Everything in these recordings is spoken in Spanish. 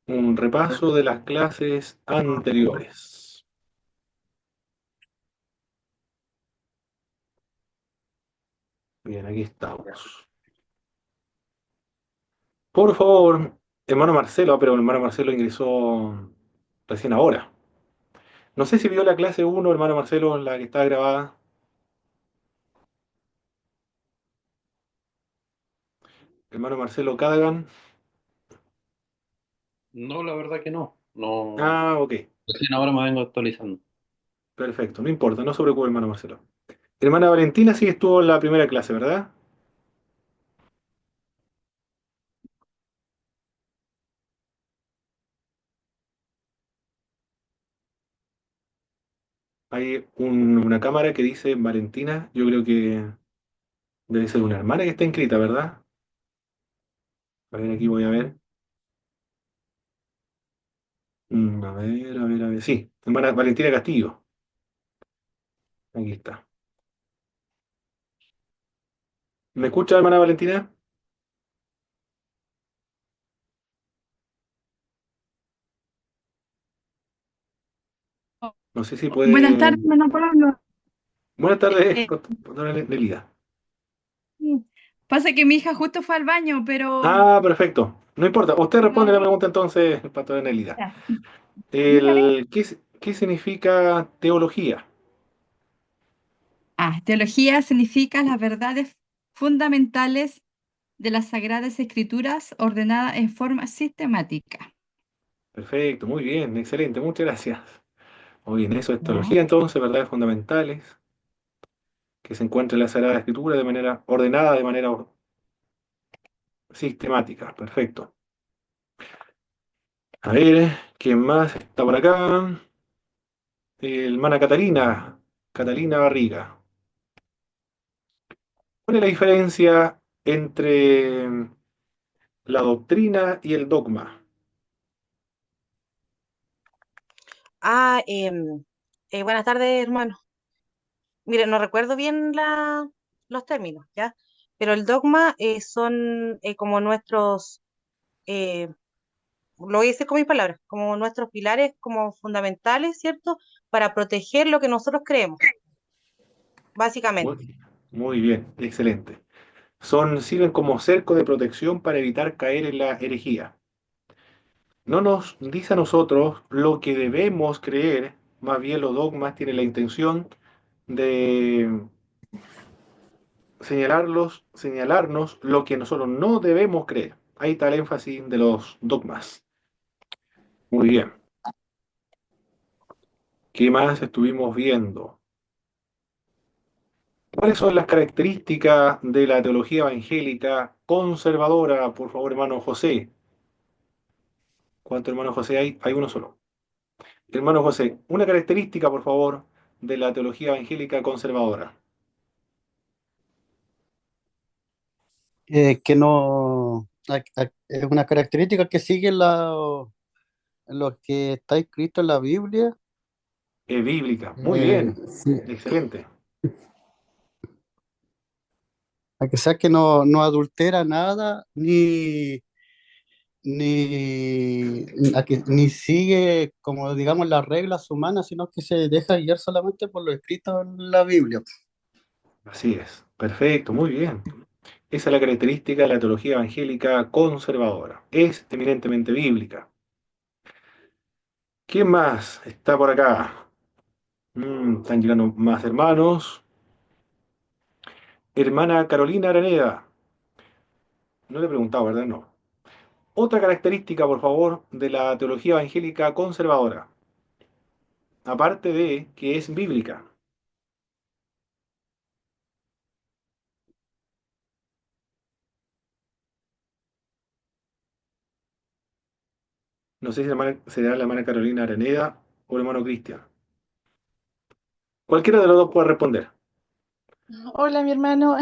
Un repaso de las clases anteriores. Bien, aquí estamos. Por favor, hermano Marcelo, pero el hermano Marcelo ingresó recién ahora. No sé si vio la clase uno, hermano Marcelo, la que está grabada. Hermano Marcelo Cadagan. No, la verdad que no. No, Ah, ok. recién ahora me vengo actualizando. Perfecto, no importa, no se preocupe, hermano Marcelo. Hermana Valentina sí estuvo en la primera clase, ¿verdad? Hay una cámara que dice Valentina. Yo creo que debe ser una hermana que está inscrita, ¿verdad? A ver, aquí voy a ver. A ver, a ver, a ver. Sí, hermana Valentina Castillo. Aquí está. ¿Me escucha, hermana Valentina? No sé si Buenas puede. tardes, hermano Pablo. Buenas tardes, Eh, doctora Nelida. sí. Pasa que mi hija justo fue al baño, pero Ah, perfecto. No importa. Usted no responde la vi. pregunta entonces, pastora Nelida. Ya. Dígame. ¿Qué significa teología? Teología significa las verdades fundamentales de las Sagradas Escrituras ordenadas en forma sistemática. Perfecto, muy bien, excelente, muchas gracias. Muy bien, eso es Ya. teología entonces, verdades fundamentales que se encuentran en la Sagrada Escritura de manera ordenada, de manera sistemática. Perfecto. A ver, ¿quién más está por acá? Hermana Catalina, Catalina Barriga. ¿Cuál es la diferencia entre la doctrina y el dogma? Ah, Buenas tardes, hermano. Mire, no recuerdo bien los términos, ¿ya? Pero el dogma son como nuestros, eh, lo hice con mis palabras, como nuestros pilares como fundamentales, ¿cierto? Para proteger lo que nosotros creemos, básicamente. Muy bien, excelente. Sirven como cerco de protección para evitar caer en la herejía. No nos dice a nosotros lo que debemos creer, más bien los dogmas tienen la intención de señalarnos lo que nosotros no debemos creer. Ahí está el énfasis de los dogmas. Muy bien. ¿Qué más estuvimos viendo? ¿Cuáles son las características de la teología evangélica conservadora? Por favor, hermano José. ¿Cuántos hermanos José hay? Hay uno solo. Hermano José, una característica, por favor, de la teología evangélica conservadora. Que no es una característica que sigue lo que está escrito en la Biblia. Bíblica. Muy bien. Sí, Excelente. a que sea que no adultera nada, ni sigue, como digamos, las reglas humanas, sino que se deja guiar solamente por lo escrito en la Biblia. Así es. Perfecto. Muy bien. Esa es la característica de la teología evangélica conservadora. Es eminentemente bíblica. ¿Quién más está por acá? Están llegando más hermanos. Hermana Carolina Araneda. No le he preguntado, ¿verdad? No. Otra característica, por favor, de la teología evangélica conservadora, aparte de que es bíblica. No sé si será la hermana Carolina Araneda o el hermano Cristian. Cualquiera de los dos puede responder. Hola, mi hermano.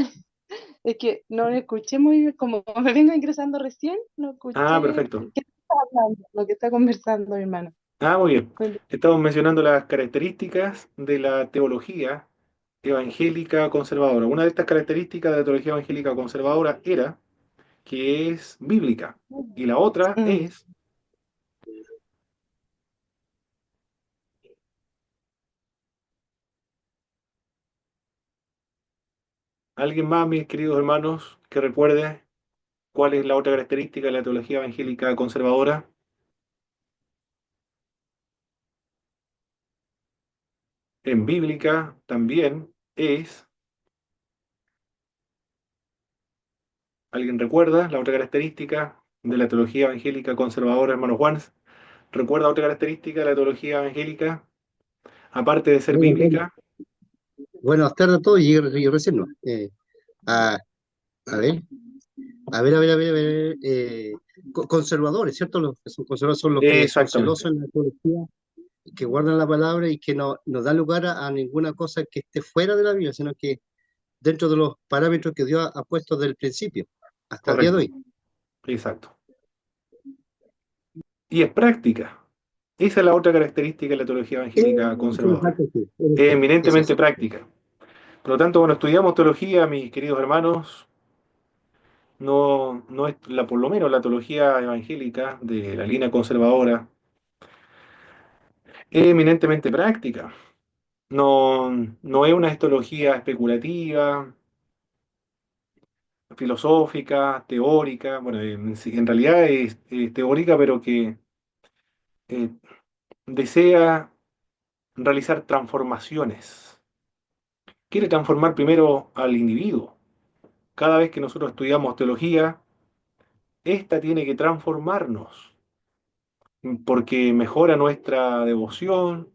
Es que no escuché muy bien, como me vengo ingresando recién, no Ah, escuché perfecto. qué está hablando, lo que está conversando mi hermano. Ah, muy bien. Cuéntame. Estamos mencionando las características de la teología evangélica conservadora. Una de estas características de la teología evangélica conservadora era que es bíblica. Y la otra Mm. es, ¿alguien más, mis queridos hermanos, que recuerde cuál es la otra característica de la teología evangélica conservadora? En bíblica también es, ¿alguien recuerda la otra característica de la teología evangélica conservadora, hermano Juan? ¿Recuerda otra característica de la teología evangélica, aparte de ser Bueno, bueno, bíblica? buenas tardes a todos, y recién no. A, a ver, a ver, conservadores, ¿cierto? Los que son conservadores son los que son Exactamente, celosos en la teología, que guardan la palabra y que no da lugar a ninguna cosa que esté fuera de la Biblia, sino que dentro de los parámetros que Dios ha puesto desde el principio hasta el día de correcto, hoy. exacto. Y es práctica. Esa es la otra característica de la teología evangélica conservadora. Exacto, sí, Es es eminentemente eso. práctica. Por lo tanto, cuando estudiamos teología, mis queridos hermanos, no es por lo menos la teología evangélica de la línea conservadora, es eminentemente práctica. No es una teología especulativa, filosófica, teórica. Bueno, en realidad es teórica, pero que eh, desea realizar transformaciones. Quiere transformar primero al individuo. Cada vez que nosotros estudiamos teología, esta tiene que transformarnos, porque mejora nuestra devoción,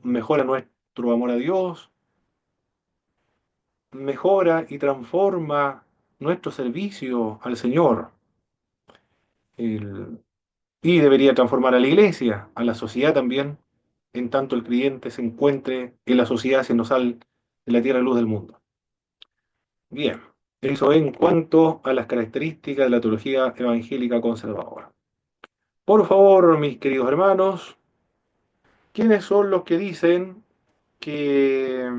mejora nuestro amor a Dios, mejora y transforma nuestro servicio al Señor. El- y debería transformar a la iglesia, a la sociedad también, en tanto el creyente se encuentre en la sociedad siendo sal de la tierra y luz del mundo. Bien, eso en cuanto a las características de la teología evangélica conservadora. Por favor, mis queridos hermanos, ¿quiénes son los que dicen que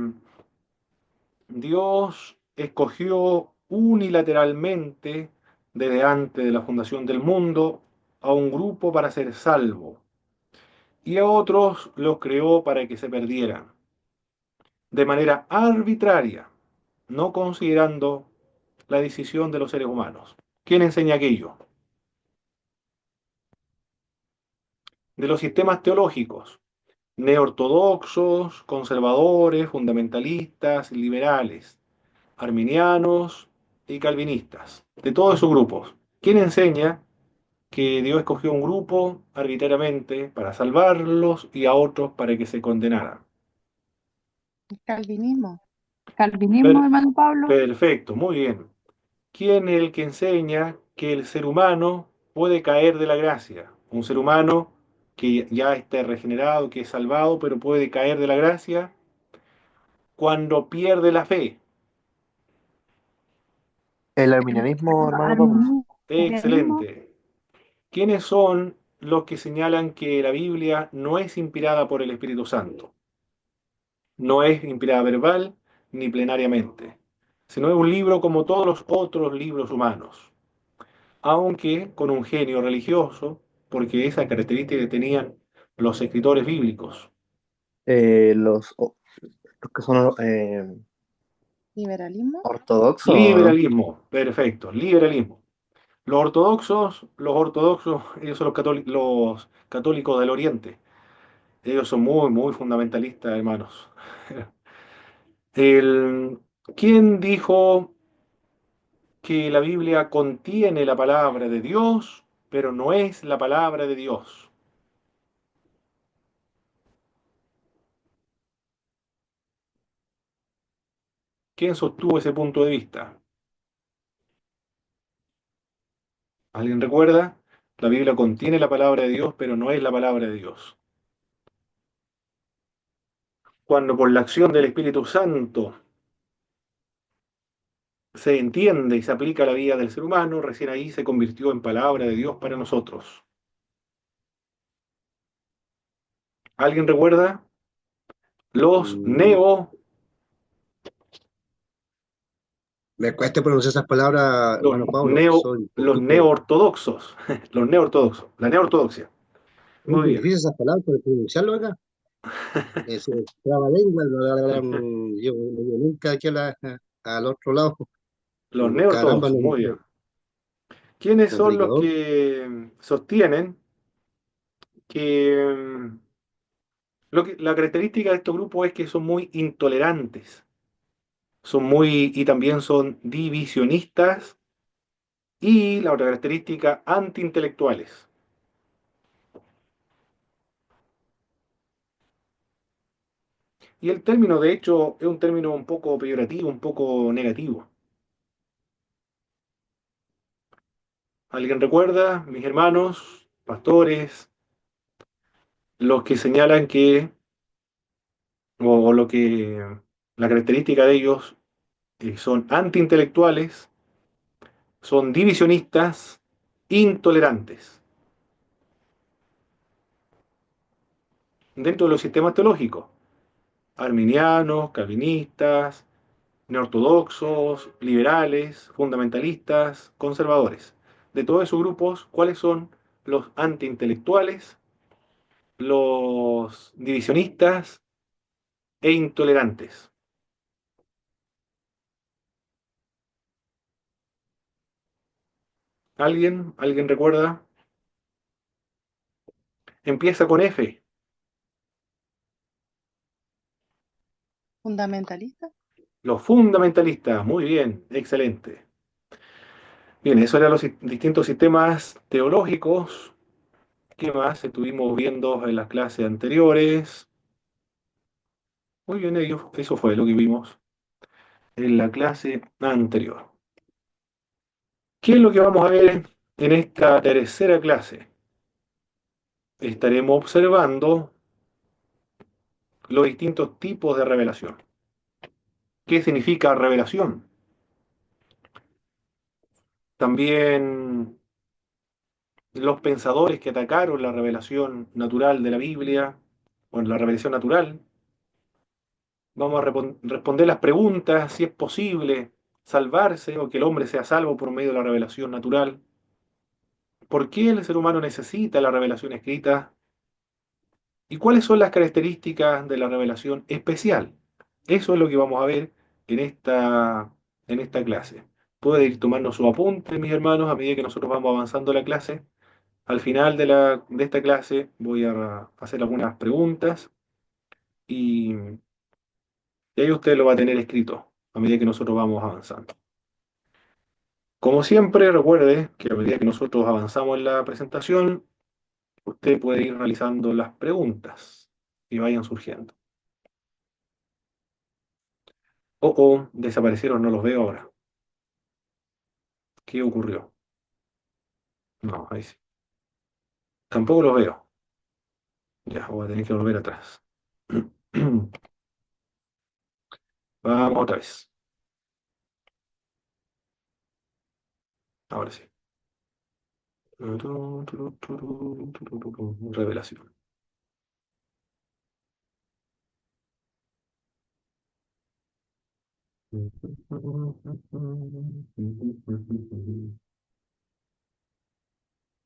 Dios escogió unilateralmente desde antes de la fundación del mundo a un grupo para ser salvo y a otros los creó para que se perdieran de manera arbitraria, no considerando la decisión de los seres humanos? ¿Quién enseña aquello? De los sistemas teológicos, neortodoxos, conservadores, fundamentalistas, liberales, arminianos y calvinistas, de todos esos grupos. ¿Quién enseña que Dios escogió un grupo arbitrariamente para salvarlos y a otros para que se condenaran? El calvinismo. Calvinismo, Per- hermano Pablo. Perfecto, muy bien. ¿Quién es el que enseña que el ser humano puede caer de la gracia? Un ser humano que ya está regenerado, que es salvado, pero puede caer de la gracia cuando pierde la fe. El arminianismo, hermano Pablo. Arminianismo. Excelente. ¿Quiénes son los que señalan que la Biblia no es inspirada por el Espíritu Santo? No es inspirada verbal ni plenariamente, sino es un libro como todos los otros libros humanos, aunque con un genio religioso, porque esa característica que tenían los escritores bíblicos. Los que son Liberalismo. ortodoxos, ¿o no? Liberalismo, perfecto, liberalismo. Los ortodoxos, ellos son los católicos del Oriente. Ellos son muy, muy fundamentalistas, hermanos. El, ¿Quién dijo que la Biblia contiene la palabra de Dios, pero no es la palabra de Dios? ¿Quién sostuvo ese punto de vista? ¿Alguien recuerda? La Biblia contiene la palabra de Dios, pero no es la palabra de Dios. Cuando por la acción del Espíritu Santo se entiende y se aplica a la vida del ser humano, recién ahí se convirtió en palabra de Dios para nosotros. ¿Alguien recuerda? Los Mm, neo Me cuesta pronunciar esas palabras, Los hermano Pablo. Soy un los poquito neoortodoxos, los neoortodoxos, la neoortodoxia. muy Muy bien. difícil esas palabras para pronunciarlo acá. Es trabalengua, yo nunca aquí al otro lado. Los Caramba, neoortodoxos, no me muy bien. sale. ¿Quiénes son los Complicador. que sostienen que la característica de estos grupos es que son muy intolerantes, y también son divisionistas, y la otra característica, antiintelectuales? Y el término, de hecho, es un término un poco peyorativo, un poco negativo. ¿Alguien recuerda, mis hermanos, pastores, los que señalan que, o lo que, la característica de ellos son antiintelectuales, son divisionistas, intolerantes, dentro de los sistemas teológicos, arminianos, calvinistas, neortodoxos, liberales, fundamentalistas, conservadores? De todos esos grupos, ¿cuáles son los antiintelectuales, los divisionistas e intolerantes? ¿Alguien? ¿Alguien recuerda? Empieza con F. ¿Fundamentalista? Los fundamentalistas. Muy bien, excelente. Bien, eso eran los distintos sistemas teológicos. ¿Qué más estuvimos viendo en las clases anteriores? Muy bien, eso fue lo que vimos en la clase anterior. ¿Qué es lo que vamos a ver en esta tercera clase? Estaremos observando los distintos tipos de revelación. ¿Qué significa revelación? También los pensadores que atacaron la revelación natural de la Biblia, o la revelación natural. Vamos a responder las preguntas, si es posible salvarse o que el hombre sea salvo por medio de la revelación natural. ¿Por qué el ser humano necesita la revelación escrita? ¿Y cuáles son las características de la revelación especial? Eso es lo que vamos a ver en esta clase. Pueden ir tomando sus apuntes, mis hermanos, a medida que nosotros vamos avanzando la clase. Al final de esta clase voy a hacer algunas preguntas y, y ahí usted lo va a tener escrito a medida que nosotros vamos avanzando. Como siempre, recuerde que a medida que nosotros avanzamos en la presentación, usted puede ir realizando las preguntas que vayan surgiendo. Desaparecieron, no los veo ahora. ¿Qué ocurrió? No, ahí sí. Tampoco los veo. Ya, voy a tener que volver atrás. Vamos otra vez. Ahora sí. Revelación.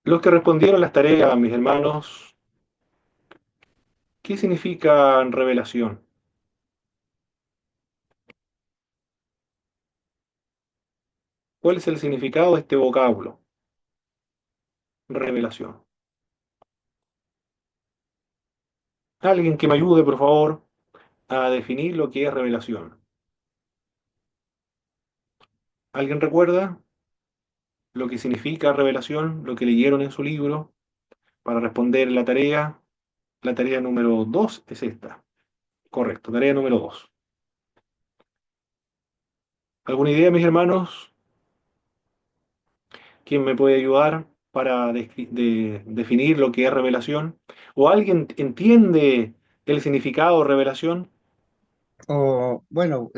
Los que respondieron las tareas, mis hermanos, ¿qué significa revelación? ¿Cuál es el significado de este vocablo? Revelación. Alguien que me ayude, por favor, a definir lo que es revelación. ¿Alguien recuerda lo que significa revelación, lo que leyeron en su libro? Para responder la tarea número 2 es esta. Correcto, tarea número 2. ¿Alguna idea, mis hermanos? ¿Quién me puede ayudar para definir lo que es revelación? ¿O alguien entiende el significado de revelación? O, bueno,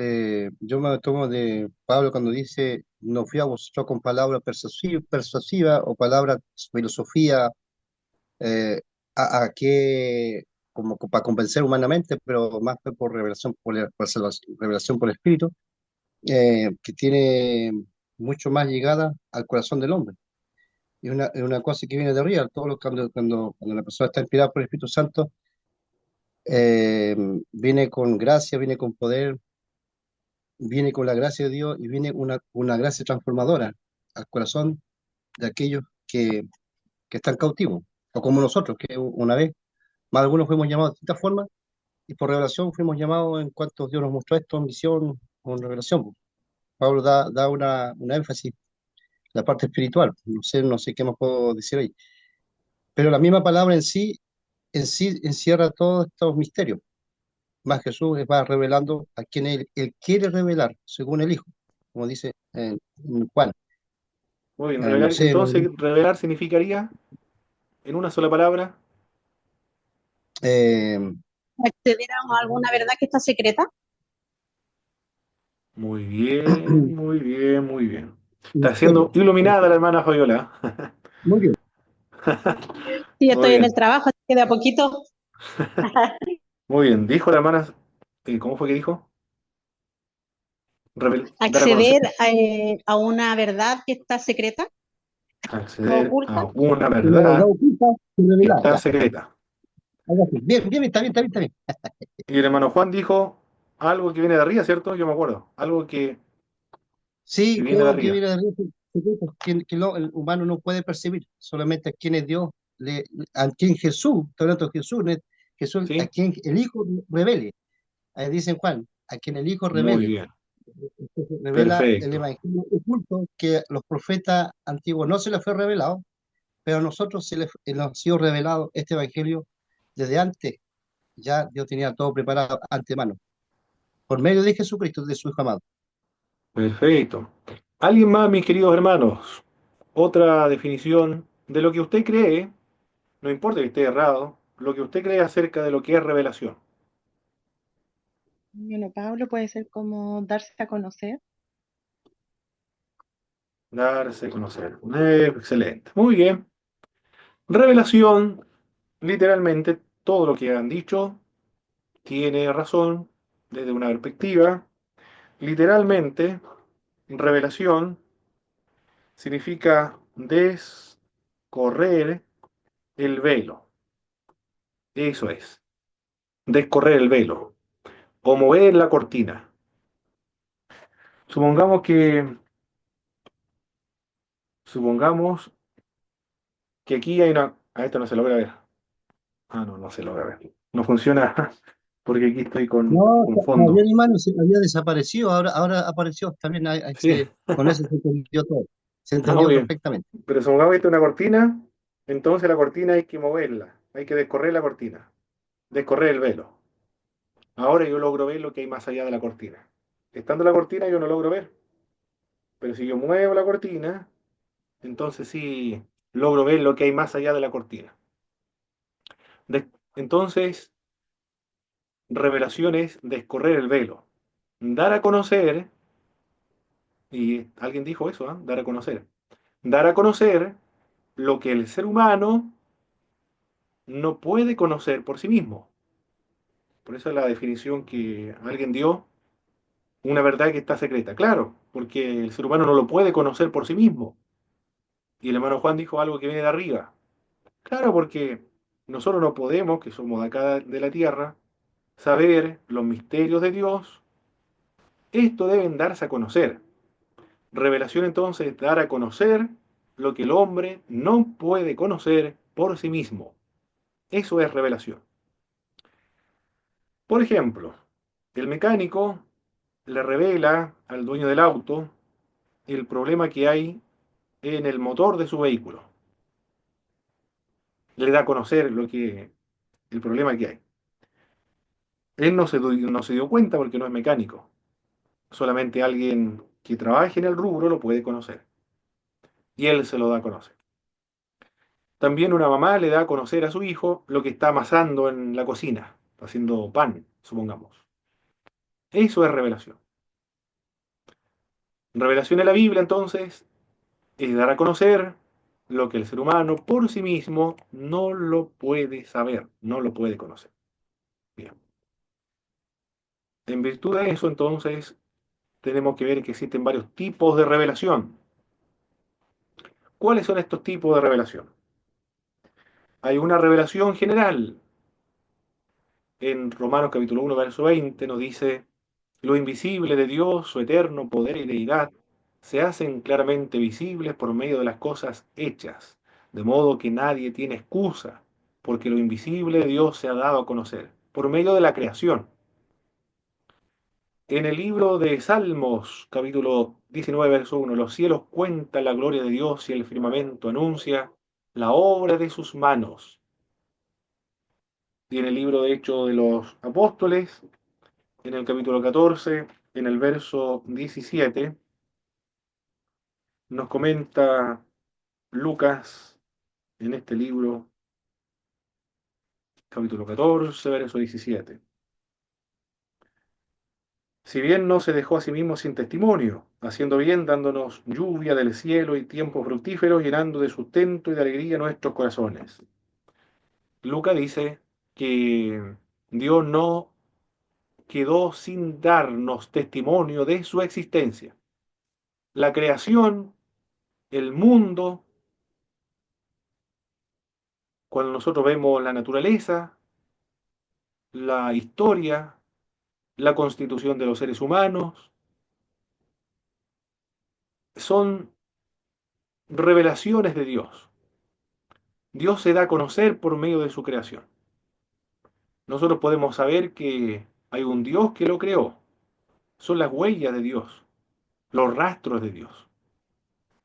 yo me tomo de Pablo cuando dice, no fui a vosotros con palabra persuasiva o palabra filosofía, eh, a que, como para convencer humanamente, pero más fue por revelación, por revelación por el Espíritu. que tiene mucho más llegada al corazón del hombre. Es una cosa que viene de arriba. Cuando la persona está inspirada por el Espíritu Santo, eh, viene con gracia, viene con poder, viene con la gracia de Dios y viene una gracia transformadora al corazón de aquellos que están cautivos, o como nosotros, que una vez, más algunos fuimos llamados de distintas formas, y por revelación fuimos llamados en cuanto Dios nos mostró esto en visión o en revelación. Pablo da una énfasis, la parte espiritual, no sé qué más puedo decir ahí, pero la misma palabra en sí encierra todos estos misterios. Más Jesús va revelando a quien él quiere revelar, según el Hijo, como dice en Juan. Muy bien, No revelar, sé, entonces revelar significaría, en una sola palabra, eh, Acceder a alguna verdad que está secreta. muy bien, muy bien, muy bien. Está siendo misterio. iluminada la hermana Fabiola. Muy bien. Sí, Muy estoy en el bien, trabajo, así que de a poquito. muy bien. Dijo la hermana, ¿cómo fue que dijo? Dar a conocer, Acceder a una verdad que está secreta o acceder oculta. a una Una verdad verdad oculta y que revelada, está ya. secreta. Algo así. Bien, bien, está bien, está bien, está bien. Y el hermano Juan dijo algo que viene de arriba, ¿cierto? Yo me acuerdo. Algo que Sí, viene de creo que arriba. viene de Dios, secretos el humano no puede percibir, solamente a quien es Dios, a quien Jesús, estoy hablando de Jesús, Jesús, a ¿Sí? quien el Hijo revele. Ahí dice en Juan, a quien el Hijo Muy revele. bien. Entonces, revela el Perfecto. Evangelio oculto que a los profetas antiguos no se les fue revelado, pero a nosotros nos ha sido revelado este Evangelio desde antes. Ya Dios tenía todo preparado antemano, por medio de Jesucristo, de su Hijo amado. Perfecto. ¿Alguien más, mis queridos hermanos? Otra definición de lo que usted cree, no importa que esté errado, lo que usted cree acerca de lo que es revelación. Bueno, Pablo puede ser como darse a conocer. Darse a conocer. Excelente. Muy bien. Revelación, literalmente, todo lo que han dicho tiene razón desde una perspectiva. Literalmente, revelación significa descorrer el velo. Eso es, descorrer el velo o mover la cortina. Supongamos que, supongamos que aquí hay una... A esto no se logra ver. Ah, no, no se logra ver. No funciona porque aquí estoy No, con había fondo. hermano, había desaparecido, ahora apareció. También Sí, con eso se entendió todo. Se ah, entendió muy bien. perfectamente. Pero supongamos que esta es una cortina, entonces la cortina hay que moverla. Hay que descorrer la cortina. Descorrer el velo. Ahora yo logro ver lo que hay más allá de la cortina. Estando la cortina yo no logro ver. Pero si yo muevo la cortina, entonces sí logro ver lo que hay más allá de la cortina. Entonces, revelación es descorrer el velo. Dar a conocer, y alguien dijo eso, ¿ah? Dar a conocer. Dar a conocer lo que el ser humano no puede conocer por sí mismo. Por eso es la definición que alguien dio, una verdad que está secreta. Claro, porque el ser humano no lo puede conocer por sí mismo. Y el hermano Juan dijo algo que viene de arriba. Claro, porque nosotros no podemos, que somos de acá de la tierra, saber los misterios de Dios. Esto deben darse a conocer. Revelación entonces es dar a conocer lo que el hombre no puede conocer por sí mismo. Eso es revelación. Por ejemplo, el mecánico le revela al dueño del auto el problema que hay en el motor de su vehículo. Le da a conocer el problema que hay. Él no se dio cuenta porque no es mecánico. Solamente alguien que trabaje en el rubro lo puede conocer. Y él se lo da a conocer. También una mamá le da a conocer a su hijo lo que está amasando en la cocina, haciendo pan, supongamos. Eso es revelación. Revelación en la Biblia, entonces, es dar a conocer lo que el ser humano por sí mismo no lo puede saber, no lo puede conocer. Bien. En virtud de eso, entonces, tenemos que ver que existen varios tipos de revelación. ¿Cuáles son estos tipos de revelación? Hay una revelación general. En Romanos capítulo 1, verso 20 nos dice, lo invisible de Dios, su eterno poder y deidad, se hacen claramente visibles por medio de las cosas hechas, de modo que nadie tiene excusa, porque lo invisible de Dios se ha dado a conocer, por medio de la creación. En el libro de Salmos, capítulo 19, verso 1, los cielos cuentan la gloria de Dios y el firmamento anuncia la obra de sus manos. Y en el libro de Hechos de los Apóstoles, en el capítulo 14, en el verso 17, nos comenta Lucas en este libro, capítulo 14, verso 17. Si bien no se dejó a sí mismo sin testimonio, haciendo bien, dándonos lluvia del cielo y tiempo fructífero, llenando de sustento y de alegría nuestros corazones. Lucas dice que Dios no quedó sin darnos testimonio de su existencia. La creación, el mundo, cuando nosotros vemos la naturaleza, la historia, la constitución de los seres humanos, son revelaciones de Dios. Dios se da a conocer por medio de su creación. Nosotros podemos saber que hay un Dios que lo creó. Son las huellas de Dios, los rastros de Dios.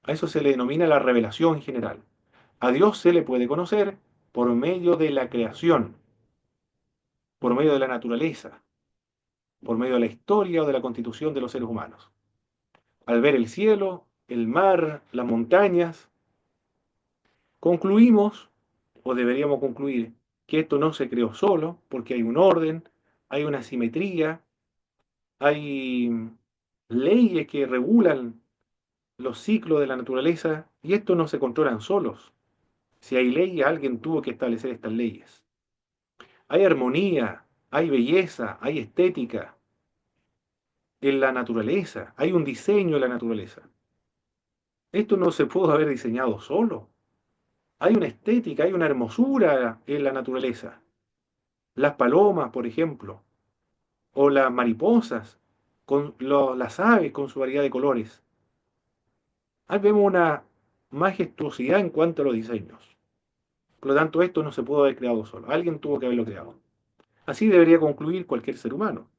A eso se le denomina la revelación general. A Dios se le puede conocer por medio de la creación, por medio de la naturaleza, por medio de la historia o de la constitución de los seres humanos. Al ver el cielo, el mar, las montañas, concluimos, o deberíamos concluir, que esto no se creó solo, porque hay un orden, hay una simetría, hay leyes que regulan los ciclos de la naturaleza, y estos no se controlan solos. Si hay leyes, alguien tuvo que establecer estas leyes. Hay armonía, hay belleza, hay estética en la naturaleza, hay un diseño en la naturaleza. Esto no se pudo haber diseñado solo. Hay una estética, hay una hermosura en la naturaleza. Las palomas, por ejemplo, o las mariposas, las aves con su variedad de colores. Ahí vemos una majestuosidad en cuanto a los diseños. Por lo tanto, esto no se pudo haber creado solo. Alguien tuvo que haberlo creado. Así debería concluir cualquier ser humano.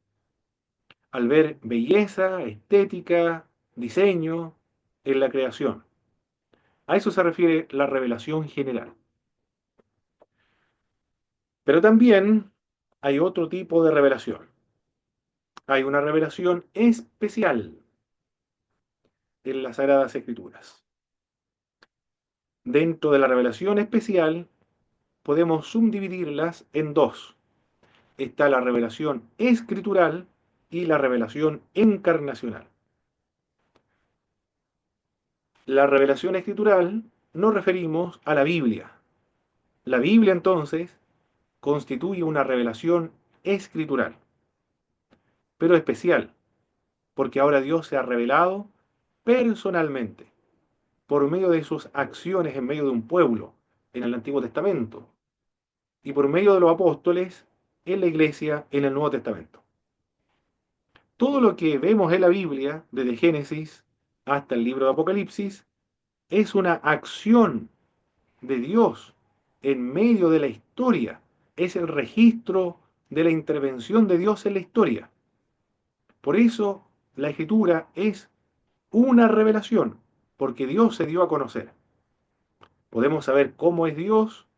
Al ver belleza, estética, diseño en la creación. A eso se refiere la revelación general. Pero también hay otro tipo de revelación. Hay una revelación especial en las Sagradas Escrituras. Dentro de la revelación especial podemos subdividirlas en dos. Está la revelación escritural y la revelación encarnacional. La revelación escritural nos referimos a la Biblia. La Biblia entonces constituye una revelación escritural, pero especial, porque ahora Dios se ha revelado personalmente, por medio de sus acciones en medio de un pueblo, en el Antiguo Testamento, y por medio de los apóstoles, en la iglesia, en el Nuevo Testamento. Todo lo que vemos en la Biblia, desde Génesis hasta el libro de Apocalipsis, es una acción de Dios en medio de la historia. Es el registro de la intervención de Dios en la historia. Por eso la Escritura es una revelación, porque Dios se dio a conocer. Podemos saber cómo es Dios,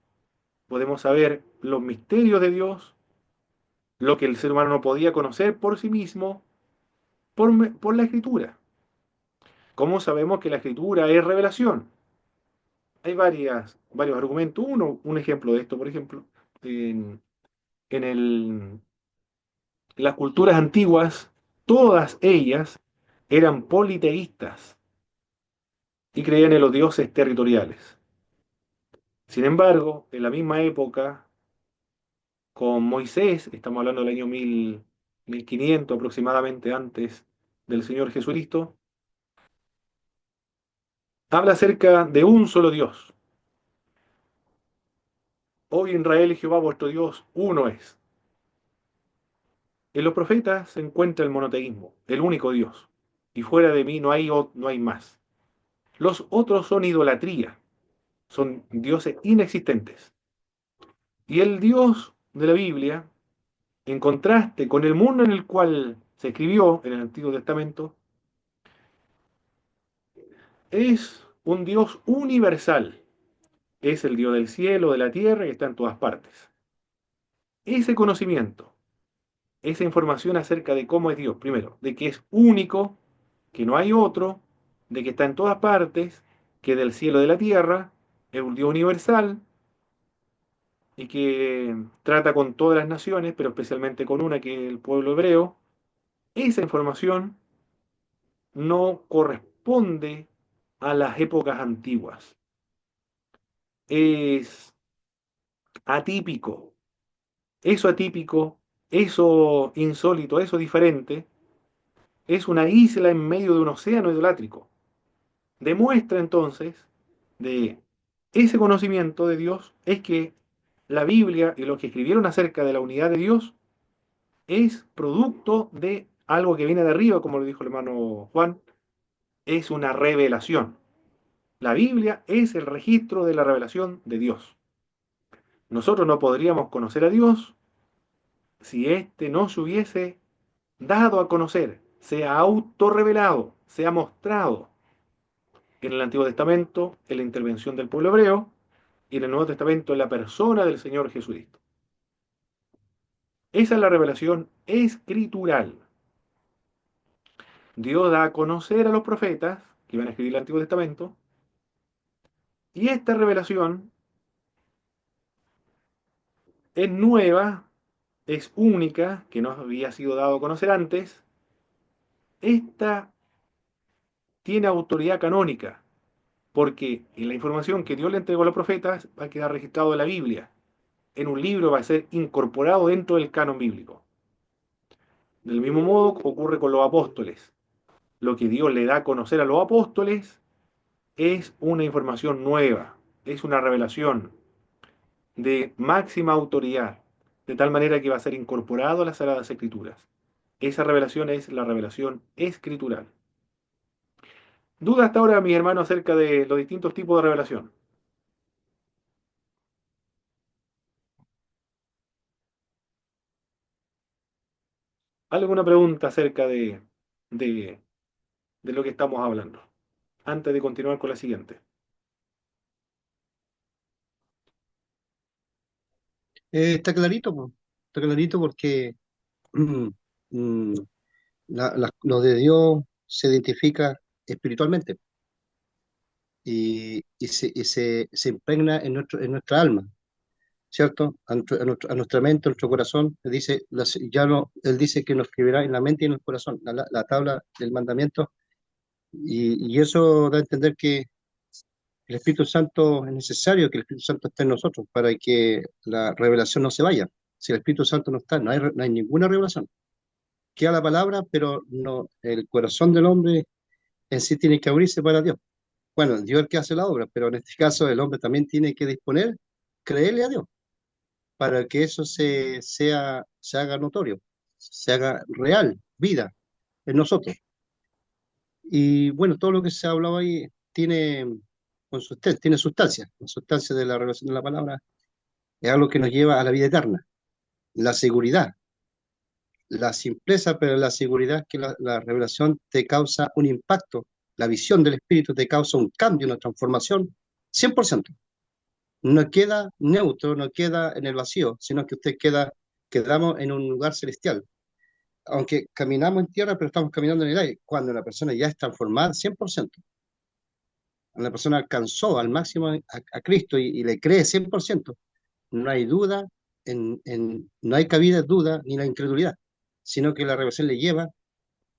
podemos saber los misterios de Dios, lo que el ser humano no podía conocer por sí mismo, por la Escritura. ¿Cómo sabemos que la Escritura es revelación? Hay varios argumentos. Un ejemplo de esto, por ejemplo, en las culturas antiguas, todas ellas eran politeístas y creían en los dioses territoriales. Sin embargo, en la misma época, con Moisés, estamos hablando del año 1500 aproximadamente antes del Señor Jesucristo, habla acerca de un solo Dios. Hoy Israel y Jehová vuestro Dios, uno es. En los profetas se encuentra el monoteísmo, el único Dios. Y fuera de mí no hay más. Los otros son idolatría, son dioses inexistentes. Y el Dios de la Biblia, en contraste con el mundo en el cual se escribió en el Antiguo Testamento, es un Dios universal. Es el Dios del cielo, de la tierra y está en todas partes. Ese conocimiento, esa información acerca de cómo es Dios, primero, de que es único, que no hay otro, de que está en todas partes, que del cielo de la tierra, es un Dios universal y que trata con todas las naciones, pero especialmente con una que es el pueblo hebreo, esa información no corresponde a las épocas antiguas. Es atípico. Eso atípico, eso insólito, eso diferente, es una isla en medio de un océano idolátrico. Demuestra entonces de ese conocimiento de Dios es que la Biblia y los que escribieron acerca de la unidad de Dios es producto de algo que viene de arriba, como lo dijo el hermano Juan, es una revelación. La Biblia es el registro de la revelación de Dios. Nosotros no podríamos conocer a Dios si éste no se hubiese dado a conocer, se ha autorrevelado, se ha mostrado en el Antiguo Testamento en la intervención del pueblo hebreo y en el Nuevo Testamento en la persona del Señor Jesucristo. Esa es la revelación escritural. Dios da a conocer a los profetas que iban a escribir el Antiguo Testamento y esta revelación es nueva, es única, que no había sido dado a conocer antes. Esta tiene autoridad canónica, porque en la información que Dios le entregó a los profetas va a quedar registrado en la Biblia. En un libro va a ser incorporado dentro del canon bíblico. Del mismo modo ocurre con los apóstoles. Lo que Dios le da a conocer a los apóstoles es una información nueva, es una revelación de máxima autoridad, de tal manera que va a ser incorporado a las Sagradas Escrituras. Esa revelación es la revelación escritural. ¿Duda hasta ahora, mi hermano, acerca de los distintos tipos de revelación? ¿Alguna pregunta acerca de, de lo que estamos hablando? Antes de continuar con la siguiente. Está clarito, po. Está clarito porque mm, lo de Dios se identifica espiritualmente se impregna en nuestra alma, ¿cierto? A nuestra mente, a nuestro corazón. Dice, ya no, él dice que nos escribirá en la mente y en el corazón, la tabla del mandamiento, y eso da a entender que el Espíritu Santo es necesario que el Espíritu Santo esté en nosotros para que la revelación no se vaya. Si el Espíritu Santo no está, no hay ninguna revelación. Queda la palabra, pero no, el corazón del hombre en sí tiene que abrirse para Dios. Bueno, Dios es el que hace la obra, pero en este caso el hombre también tiene que disponer, creerle a Dios, para que eso se haga notorio, se haga real, vida en nosotros. Y bueno, todo lo que se ha hablado ahí tiene sustancia. La sustancia de la revelación de la palabra es algo que nos lleva a la vida eterna, la seguridad, la simpleza, pero la seguridad que la revelación te causa un impacto, la visión del Espíritu te causa un cambio, una transformación, 100%. No queda neutro, no queda en el vacío, sino que quedamos en un lugar celestial. Aunque caminamos en tierra, pero estamos caminando en el aire. Cuando una persona ya es transformada, 100%. Una persona alcanzó al máximo a Cristo y le cree 100%. No hay duda, no hay cabida duda ni la incredulidad, sino que la revelación le lleva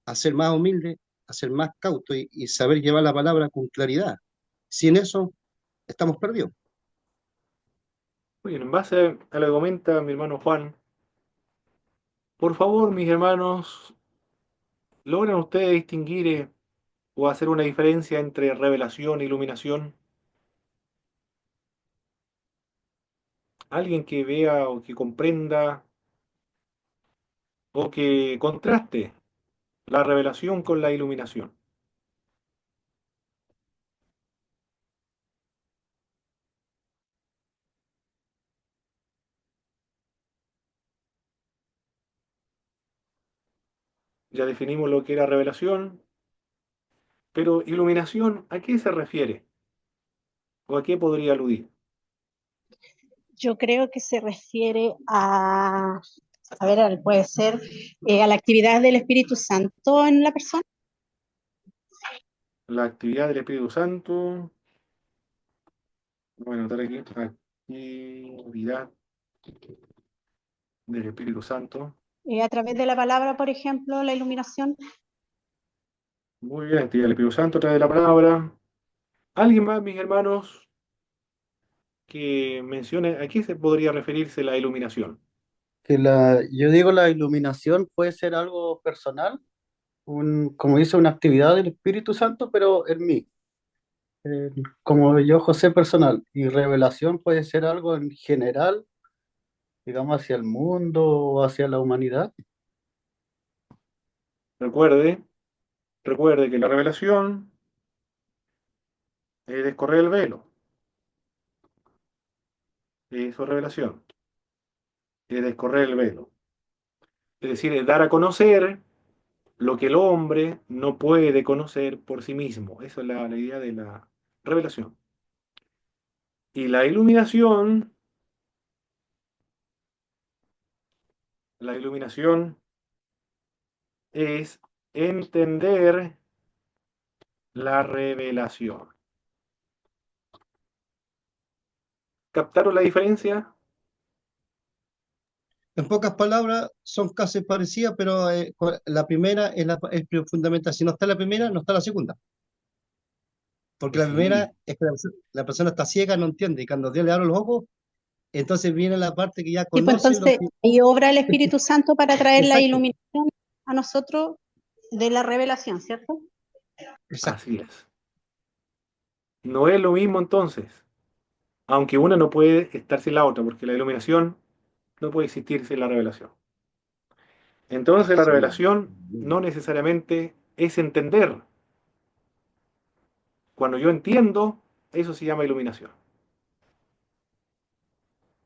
a ser más humilde, a ser más cauto y saber llevar la palabra con claridad. Sin eso, estamos perdidos. Muy bien, en base a lo que comenta mi hermano Juan, por favor, mis hermanos, ¿Logran ustedes distinguir o hacer una diferencia entre revelación e iluminación? Alguien que vea o que comprenda o que contraste la revelación con la iluminación. Ya definimos lo que era revelación, pero iluminación, ¿a qué se refiere? ¿O a qué podría aludir? Yo creo que se refiere a ver, puede ser a la actividad del Espíritu Santo en la persona. La actividad del Espíritu Santo. Voy a anotar aquí. Actividad del Espíritu Santo. A través de la palabra, por ejemplo, la iluminación. Muy bien, actividad del Espíritu Santo, a través de la palabra. ¿Alguien más, mis hermanos, que mencione a qué se podría referirse la iluminación? Yo digo la iluminación puede ser algo personal, como dice, una actividad del Espíritu Santo, pero en mí, eh, como yo, José, personal. Y revelación puede ser algo en general, digamos, hacia el mundo o hacia la humanidad. Recuerde, recuerde que la revelación es descorrer el velo. Eso es revelación, es descorrer el velo. Es decir, es dar a conocer lo que el hombre no puede conocer por sí mismo. Esa es la idea de la revelación. Y la iluminación es entender la revelación. ¿Captaron la diferencia? En pocas palabras, son casi parecidas, pero la primera es fundamental. Si no está la primera, no está la segunda. Porque la primera Sí, es que la persona está ciega, no entiende. Y cuando Dios le abre los ojos, entonces viene la parte que ya Y pues conoce lo entonces que... ahí obra el Espíritu Santo para traer la Exacto, iluminación a nosotros de la revelación, ¿cierto? exacto. así es. No es lo mismo entonces, aunque una no puede estar sin la otra, porque la iluminación no puede existir sin la revelación. Entonces la Sí. revelación no necesariamente es entender. Cuando yo entiendo, eso se llama iluminación.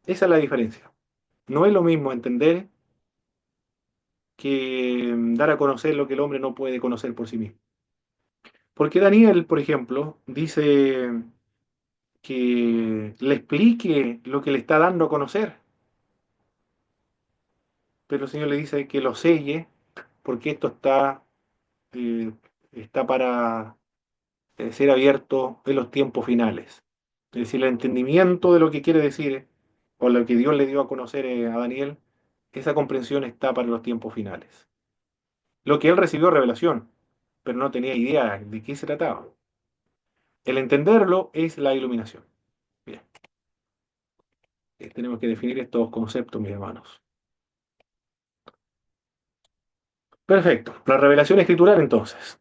Esa es la diferencia. No es lo mismo entender que dar a conocer lo que el hombre no puede conocer por sí mismo. Porque Daniel, por ejemplo, dice que le explique lo que le está dando a conocer, pero el Señor le dice que lo selle porque esto eh, está para ser abierto en los tiempos finales. Es decir, el entendimiento de lo que quiere decir o lo que Dios le dio a conocer a Daniel, esa comprensión está para los tiempos finales. Lo que él recibió revelación, pero no tenía idea de qué se trataba. El entenderlo es la iluminación. Bien, tenemos que definir estos conceptos, mis hermanos. Perfecto. La revelación escritural, entonces.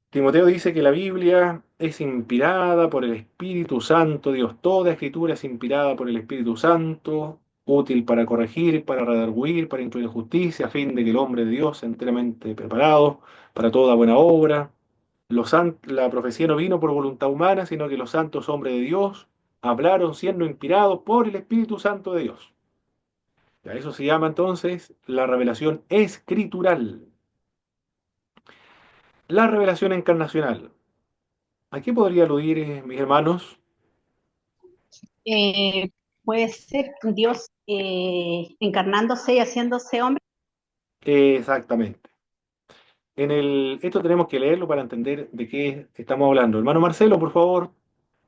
Timoteo dice que la Biblia es inspirada por el Espíritu Santo, Dios. Toda escritura es inspirada por el Espíritu Santo, útil para corregir, para redarguir, para instruir en justicia, a fin de que el hombre de Dios sea enteramente preparado para toda buena obra. La profecía no vino por voluntad humana, sino que los santos hombres de Dios hablaron siendo inspirados por el Espíritu Santo de Dios. A eso se llama entonces la revelación escritural. La revelación encarnacional. ¿A qué podría aludir, mis hermanos? Puede ser Dios encarnándose y haciéndose hombre. Exactamente. Esto tenemos que leerlo para entender de qué estamos hablando. Hermano Marcelo, por favor,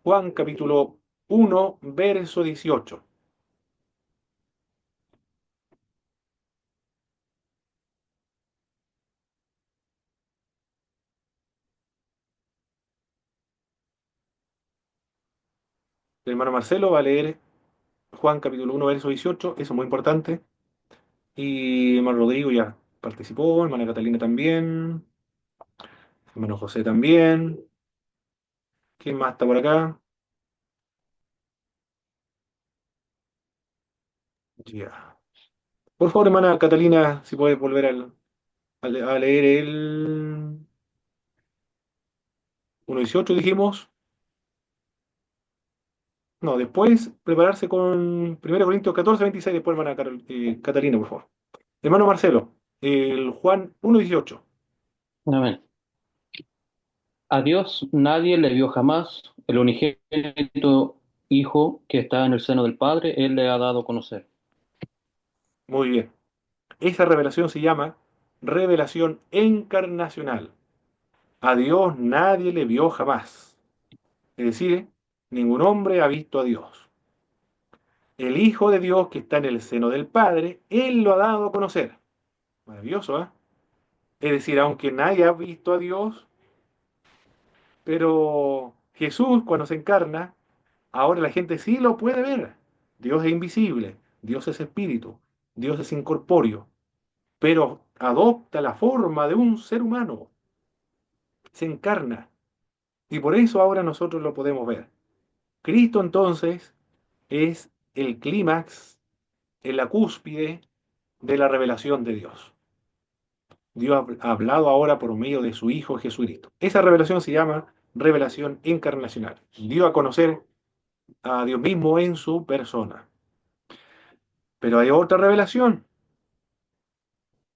Juan capítulo 1, verso 18. El hermano Marcelo va a leer Juan capítulo 1, verso 18, eso es muy importante. Y hermano Rodrigo ya participó, hermana Catalina también, hermano José también. ¿Quién más está por acá? Ya. Por favor, hermana Catalina, si puedes volver a leer el 1:18, dijimos. No, después prepararse con 1 Corintios 14:26, después hermana Catalina, por favor. Hermano Marcelo, el Juan 1:18. Amén. A Dios nadie le vio jamás. El unigénito Hijo que está en el seno del Padre, Él le ha dado a conocer. Muy bien. Esa revelación se llama revelación encarnacional. A Dios nadie le vio jamás. Es decir, ningún hombre ha visto a Dios. El Hijo de Dios que está en el seno del Padre, Él lo ha dado a conocer. Maravilloso, ¿eh? Es decir, aunque nadie ha visto a Dios, pero Jesús cuando se encarna, ahora la gente sí lo puede ver. Dios es invisible, Dios es espíritu, Dios es incorpóreo, pero adopta la forma de un ser humano, se encarna, y por eso ahora nosotros lo podemos ver. Cristo entonces es el clímax, en la cúspide de la revelación de Dios. Dios ha hablado ahora por medio de su Hijo Jesucristo. Esa revelación se llama revelación encarnacional. Dio a conocer a Dios mismo en su persona. Pero hay otra revelación.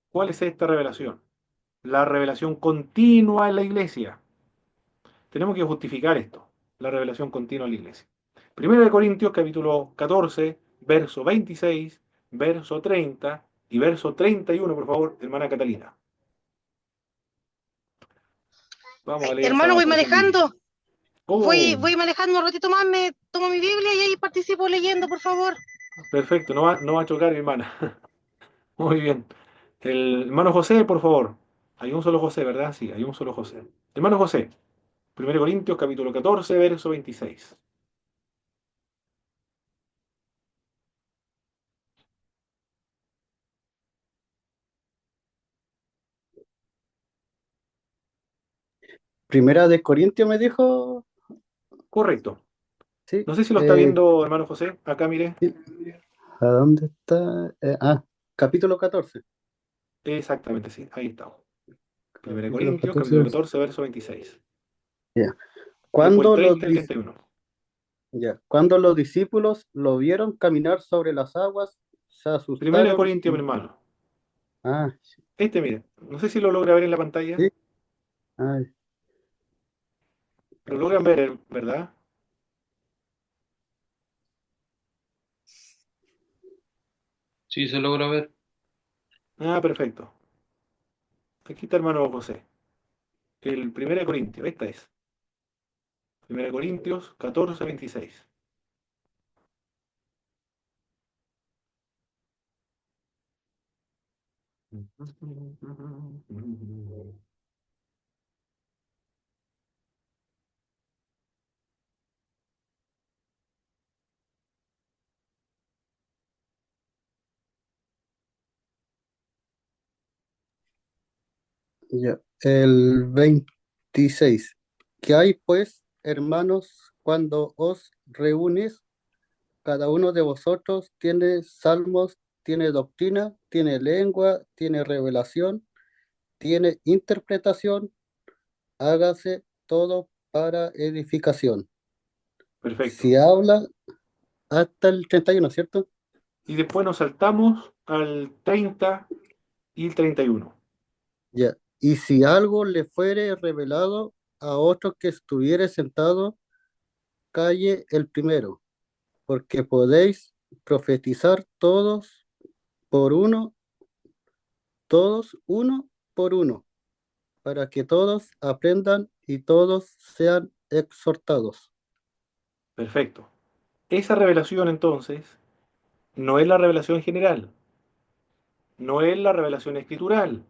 ¿Cuál es esta revelación? La revelación continua en la iglesia. Tenemos que justificar esto, la revelación continua en la iglesia. Primero de Corintios capítulo 14, verso 26, verso 30 y verso 31, por favor, hermana Catalina. Vamos a leer Hermano, esa voy porción bíblica. manejando. Voy, Oh, voy manejando un ratito más, me tomo mi Biblia y ahí participo leyendo, por favor. perfecto, no va a chocar mi hermana. Muy bien. El hermano José, por favor. Hay un solo José, ¿verdad? Sí, hay un solo José. Hermano José, 1 Corintios capítulo 14, verso 26. Primera de Corintios me dijo, Correcto. sí. No sé si lo está viendo, hermano José. Acá, mire. Sí. ¿A dónde está? Capítulo 14. Exactamente, sí. Ahí estamos. 1 Capítulo Corintios 14. capítulo 14, verso 26. Ya. Y después el Cuando los, 30 y el 31. ya. Cuando los discípulos lo vieron caminar sobre las aguas, se 1 asustaron Corintios, mi hermano. Ah, Este, mire. No sé si lo logra ver en la pantalla. sí. Ah, Lo logran ver, ¿verdad? Sí, se logra ver. Ah, perfecto. Aquí está, hermano José. El 1 Corintios, esta es. 1 Corintios 14, 26. ya. El 26. ¿Qué hay pues, hermanos, cuando os reunís? Cada uno de vosotros tiene salmos, tiene doctrina, tiene lengua, tiene revelación, tiene interpretación. Hágase todo para edificación. Perfecto. Si habla hasta el 31, ¿cierto? Y después nos saltamos al 30 y el 31. Ya. Y si algo le fuere revelado a otro que estuviere sentado, calle el primero, porque podéis profetizar por uno, todos uno por uno, para que todos aprendan y todos sean exhortados. Perfecto. Esa revelación entonces no es la revelación general, no es la revelación escritural,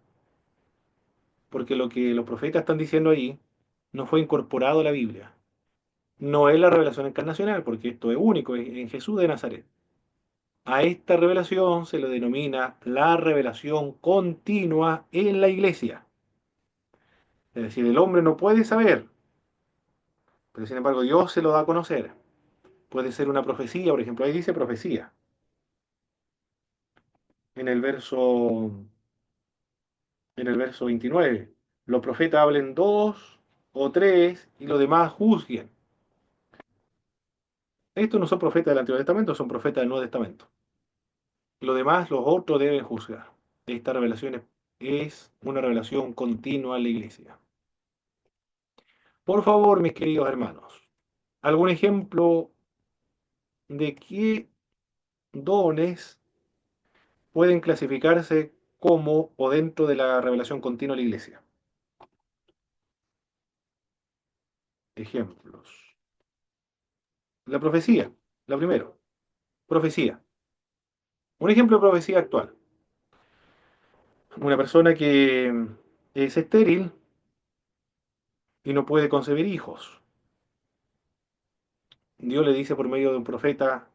porque lo que los profetas están diciendo ahí no fue incorporado a la Biblia. No es la revelación encarnacional, porque esto es único en Jesús de Nazaret. A esta revelación se le denomina la revelación continua en la iglesia. Es decir, el hombre no puede saber, pero sin embargo Dios se lo da a conocer. Puede ser una profecía, por ejemplo, ahí dice profecía, en el verso, en el verso 29. Los profetas hablen dos o tres y los demás juzguen. Estos no son profetas del Antiguo Testamento, son profetas del Nuevo Testamento. Lo demás, los otros deben juzgar. Esta revelación es una revelación continua a la iglesia. Por favor, mis queridos hermanos, ¿algún ejemplo de qué dones pueden clasificarse como o dentro de la revelación continua a la iglesia? Ejemplos. La profecía, la primero. Profecía. Un ejemplo de profecía actual. Una persona que es estéril y no puede concebir hijos. Dios le dice por medio de un profeta,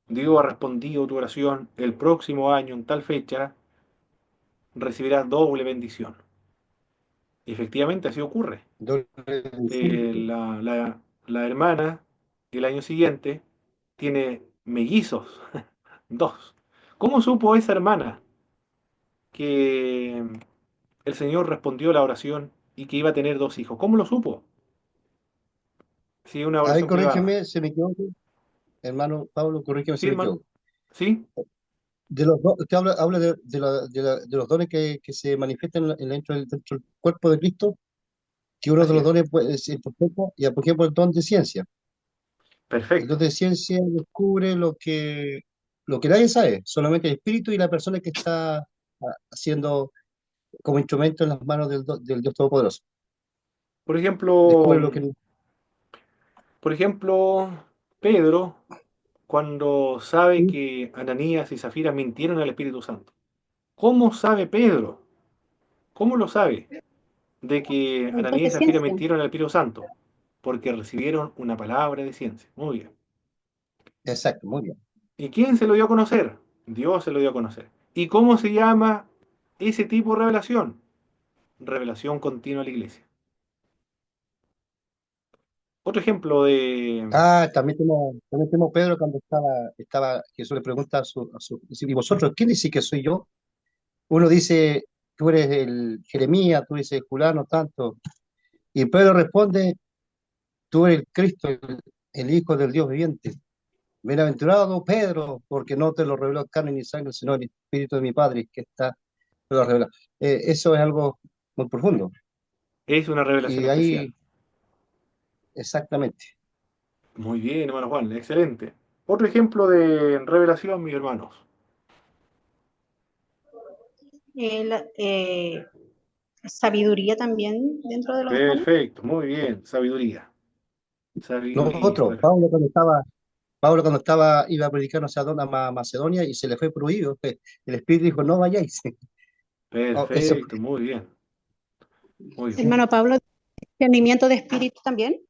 Dios ha respondido tu oración, el próximo año, en tal fecha, recibirás doble bendición. Y efectivamente así ocurre. Doble bendición. La hermana el año siguiente tiene mellizos, dos. ¿Cómo supo esa hermana que el Señor respondió la oración y que iba a tener dos hijos? ¿Cómo lo supo? Si es una Ahí oración privada. corrígeme, se me equivoco. Hermano Pablo, corrígeme ¿Sí, si me hermano? equivoco. ¿Sí? Usted habla de los dones que se manifiestan dentro del cuerpo de Cristo, que uno de Así los es. dones puede ser profeta, y por ejemplo el don de ciencia. El don Perfecto. de ciencia descubre lo que nadie sabe, solamente el espíritu y la persona que está haciendo como instrumento en las manos del Dios Todopoderoso. Por ejemplo, Descubre lo que... por ejemplo, Pedro, cuando sabe que Ananías y Zafira mintieron al Espíritu Santo. ¿Cómo sabe Pedro? ¿Cómo lo sabe? De que El don Ananías de y Zafira ciencia. mintieron al Espíritu Santo. Porque recibieron una palabra de ciencia. Muy bien. Exacto, muy bien. ¿Y quién se lo dio a conocer? Dios se lo dio a conocer. ¿Y cómo se llama ese tipo de revelación? Revelación continua a la iglesia. Otro ejemplo de... También tenemos Pedro cuando Jesús le pregunta ¿y vosotros quién dice que soy yo? Uno dice, tú eres el Jeremías, tú dices fulano, tanto. Y Pedro responde, tú eres el Cristo, el Hijo del Dios viviente. Bienaventurado Pedro, porque no te lo reveló carne ni sangre, sino el Espíritu de mi Padre que te lo revela. Eso es algo muy profundo. Es una revelación Y especial. ahí, exactamente. Muy bien, hermano Juan, excelente. Otro ejemplo de revelación, mis hermanos. Sabiduría también dentro de los dones. Perfecto, muy bien. Sabiduría. Lo Sabiduría, otro, perfecto. Pablo cuando iba a predicar, no sé a dónde, a Macedonia, y se le fue prohibido. El Espíritu dijo, no vayáis. Oh, eso Perfecto, muy bien. Muy bien. Hermano Pablo, discernimiento de espíritu también.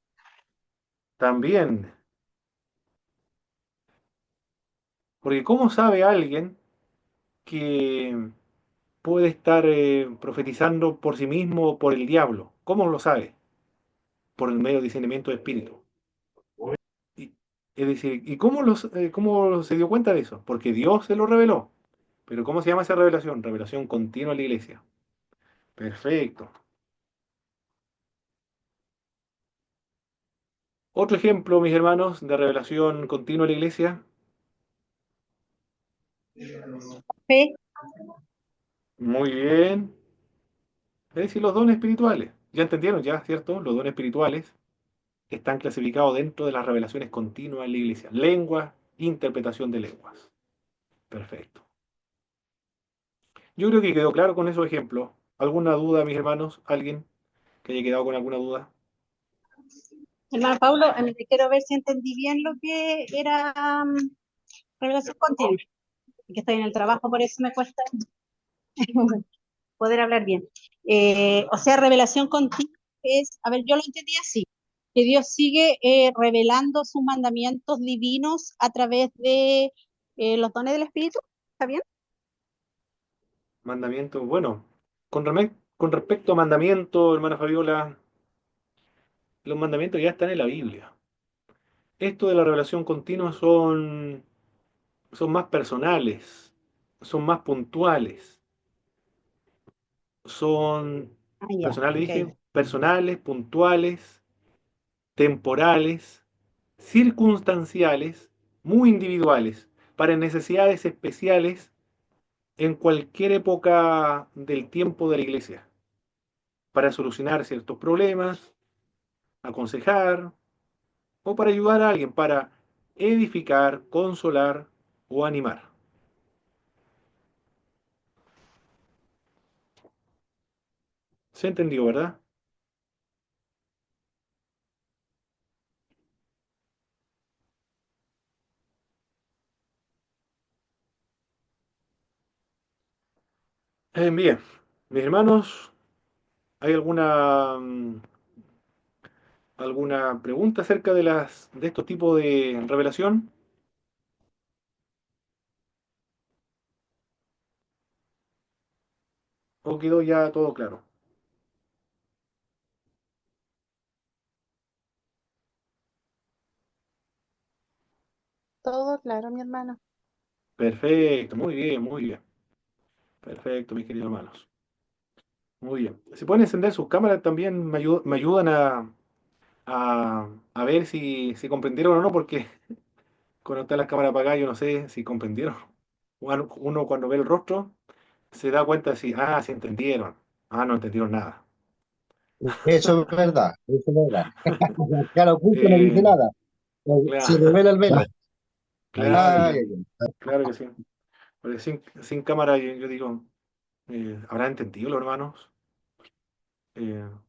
También, porque ¿cómo sabe alguien que puede estar profetizando por sí mismo o por el diablo? ¿Cómo lo sabe? Por el medio de discernimiento de espíritu. Y- es decir, ¿y cómo se dio cuenta de eso? Porque Dios se lo reveló. Pero ¿cómo se llama esa revelación? Revelación continua a la iglesia. Perfecto. Otro ejemplo, mis hermanos, de revelación continua a la iglesia. Fe, Muy bien. Es decir, los dones espirituales. Ya entendieron, ya, ¿cierto? Los dones espirituales están clasificados dentro de las revelaciones continuas en la iglesia. Lengua, interpretación de lenguas. Perfecto. Yo creo que quedó claro con esos ejemplos. ¿Alguna duda, mis hermanos? ¿Alguien que haya quedado con alguna duda? hermano Pablo, quiero ver si entendí bien lo que era revelación continua, que estoy en el trabajo, por eso me cuesta poder hablar bien. O sea, revelación continua es, a ver, yo lo entendí así, que Dios sigue revelando sus mandamientos divinos a través de los dones del Espíritu, ¿está bien? Mandamiento, bueno, con respecto a mandamiento, hermana Fabiola, los mandamientos ya están en la Biblia. Esto de la revelación continua son más personales, son más puntuales, son Ah, ya, personales, ok. dije, personales, puntuales, temporales, circunstanciales, muy individuales, para necesidades especiales en cualquier época del tiempo de la iglesia, para solucionar ciertos problemas, aconsejar o para ayudar a alguien, para edificar, consolar o animar. ¿Se entendió, verdad? Bien, mis hermanos, ¿hay alguna pregunta acerca de estos tipos de revelación? ¿O quedó ya todo claro? Todo claro, mi hermano. Perfecto, muy bien, muy bien. Perfecto, mis queridos hermanos. Muy bien. Si pueden encender sus cámaras también me ayudan a ver si comprendieron o no, porque cuando está la cámara apagada yo no sé si comprendieron. Uno cuando ve el rostro se da cuenta de si entendieron. Ah, no entendieron nada. Eso es verdad, eso es verdad. La cara oculta no dice Eh, nada, se claro, revela el velo. claro, Ay, claro, ay, claro que sí. Porque sin cámara yo digo, ¿habrán entendido los hermanos?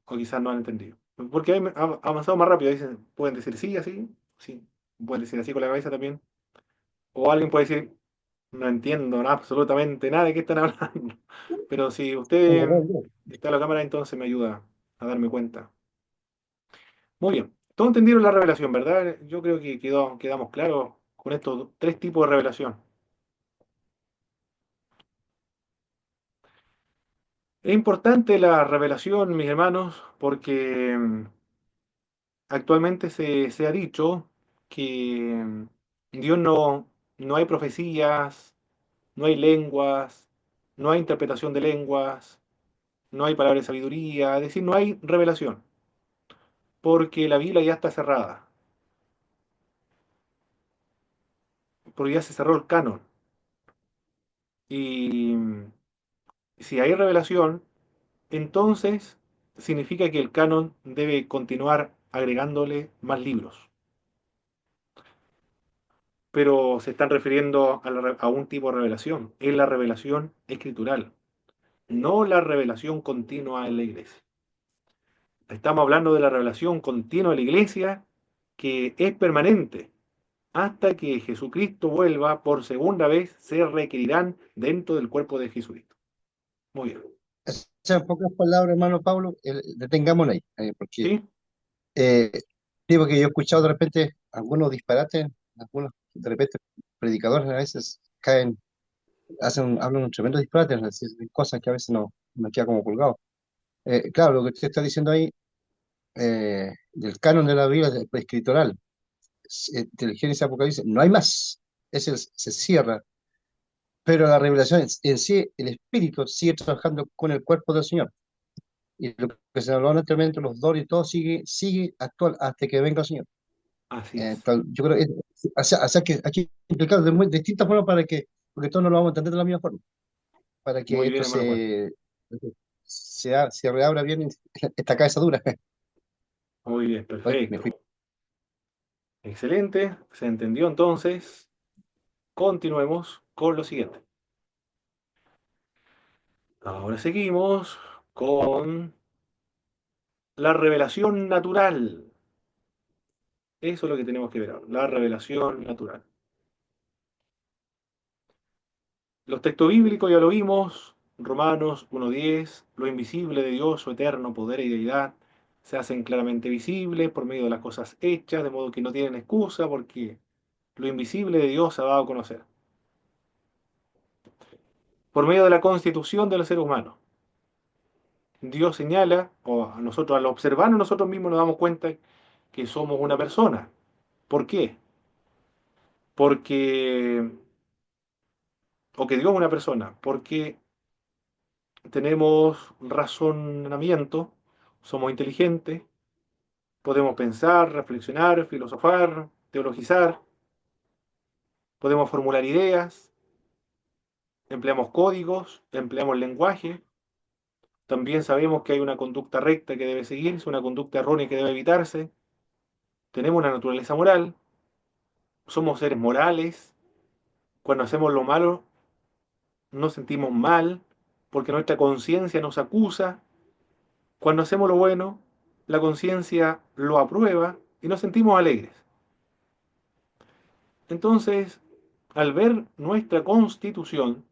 O quizás no han entendido. Porque ha avanzado más rápido. Pueden decir sí, así, sí. Pueden decir así con la cabeza también. O alguien puede decir, no entiendo absolutamente nada de qué están hablando. Pero si usted ay. está en la cámara, entonces me ayuda a darme cuenta. Muy bien. Todos entendieron la revelación, ¿verdad? Yo creo que quedamos claros con estos tres tipos de revelación. Es importante la revelación, mis hermanos, porque actualmente se ha dicho que Dios no hay profecías, no hay lenguas, no hay interpretación de lenguas, no hay palabra de sabiduría, es decir, no hay revelación, porque la Biblia ya está cerrada, porque ya se cerró el canon. Y si hay revelación, entonces significa que el canon debe continuar agregándole más libros. Pero se están refiriendo a un tipo de revelación, es la revelación escritural, no la revelación continua en la iglesia. Estamos hablando de la revelación continua en la iglesia que es permanente. Hasta que Jesucristo vuelva por segunda vez, se requerirán dentro del cuerpo de Jesucristo. Muy bien. O sea, en pocas palabras, hermano Pablo, detengámonos ahí, porque ¿Sí? eh, digo que yo he escuchado de repente algunos disparates, algunos de repente predicadores a veces caen, hablan un tremendo disparate, es decir, cosas que a veces no me queda como colgado. Claro, lo que usted está diciendo ahí, del canon de la Biblia, del escritoral, del Génesis Apocalipsis, no hay más, se cierra, pero la revelación en sí, el Espíritu sigue trabajando con el cuerpo del Señor. Y lo que se habló anteriormente, los dones y todo, sigue actual hasta que venga el Señor. Así es. Yo creo que, o sea que hay que explicar de muy distintas formas porque todos no lo vamos a entender de la misma forma, para que Muy bien, esto hermano Juan. se reabra bien esta cabeza dura. Muy bien, Ay, me fui. perfecto. Excelente. Se entendió entonces. Continuemos con lo siguiente. Ahora seguimos con la revelación natural. Eso es lo que tenemos que ver ahora. La revelación natural. Los textos bíblicos ya lo vimos, Romanos 1:10, lo invisible de Dios, su eterno poder y deidad, se hacen claramente visibles por medio de las cosas hechas, de modo que no tienen excusa porque lo invisible de Dios se ha dado a conocer. por medio de la constitución del ser humano. Dios señala, o a nosotros al observarnos nosotros mismos nos damos cuenta que somos una persona. ¿Por qué? Porque, o que Dios es una persona, porque tenemos razonamiento, somos inteligentes, podemos pensar, reflexionar, filosofar, teologizar, podemos formular ideas, empleamos códigos, empleamos lenguaje, también sabemos que hay una conducta recta que debe seguirse, una conducta errónea que debe evitarse, tenemos una naturaleza moral, somos seres morales, cuando hacemos lo malo nos sentimos mal porque nuestra conciencia nos acusa, cuando hacemos lo bueno la conciencia lo aprueba y nos sentimos alegres. Entonces, al ver nuestra constitución,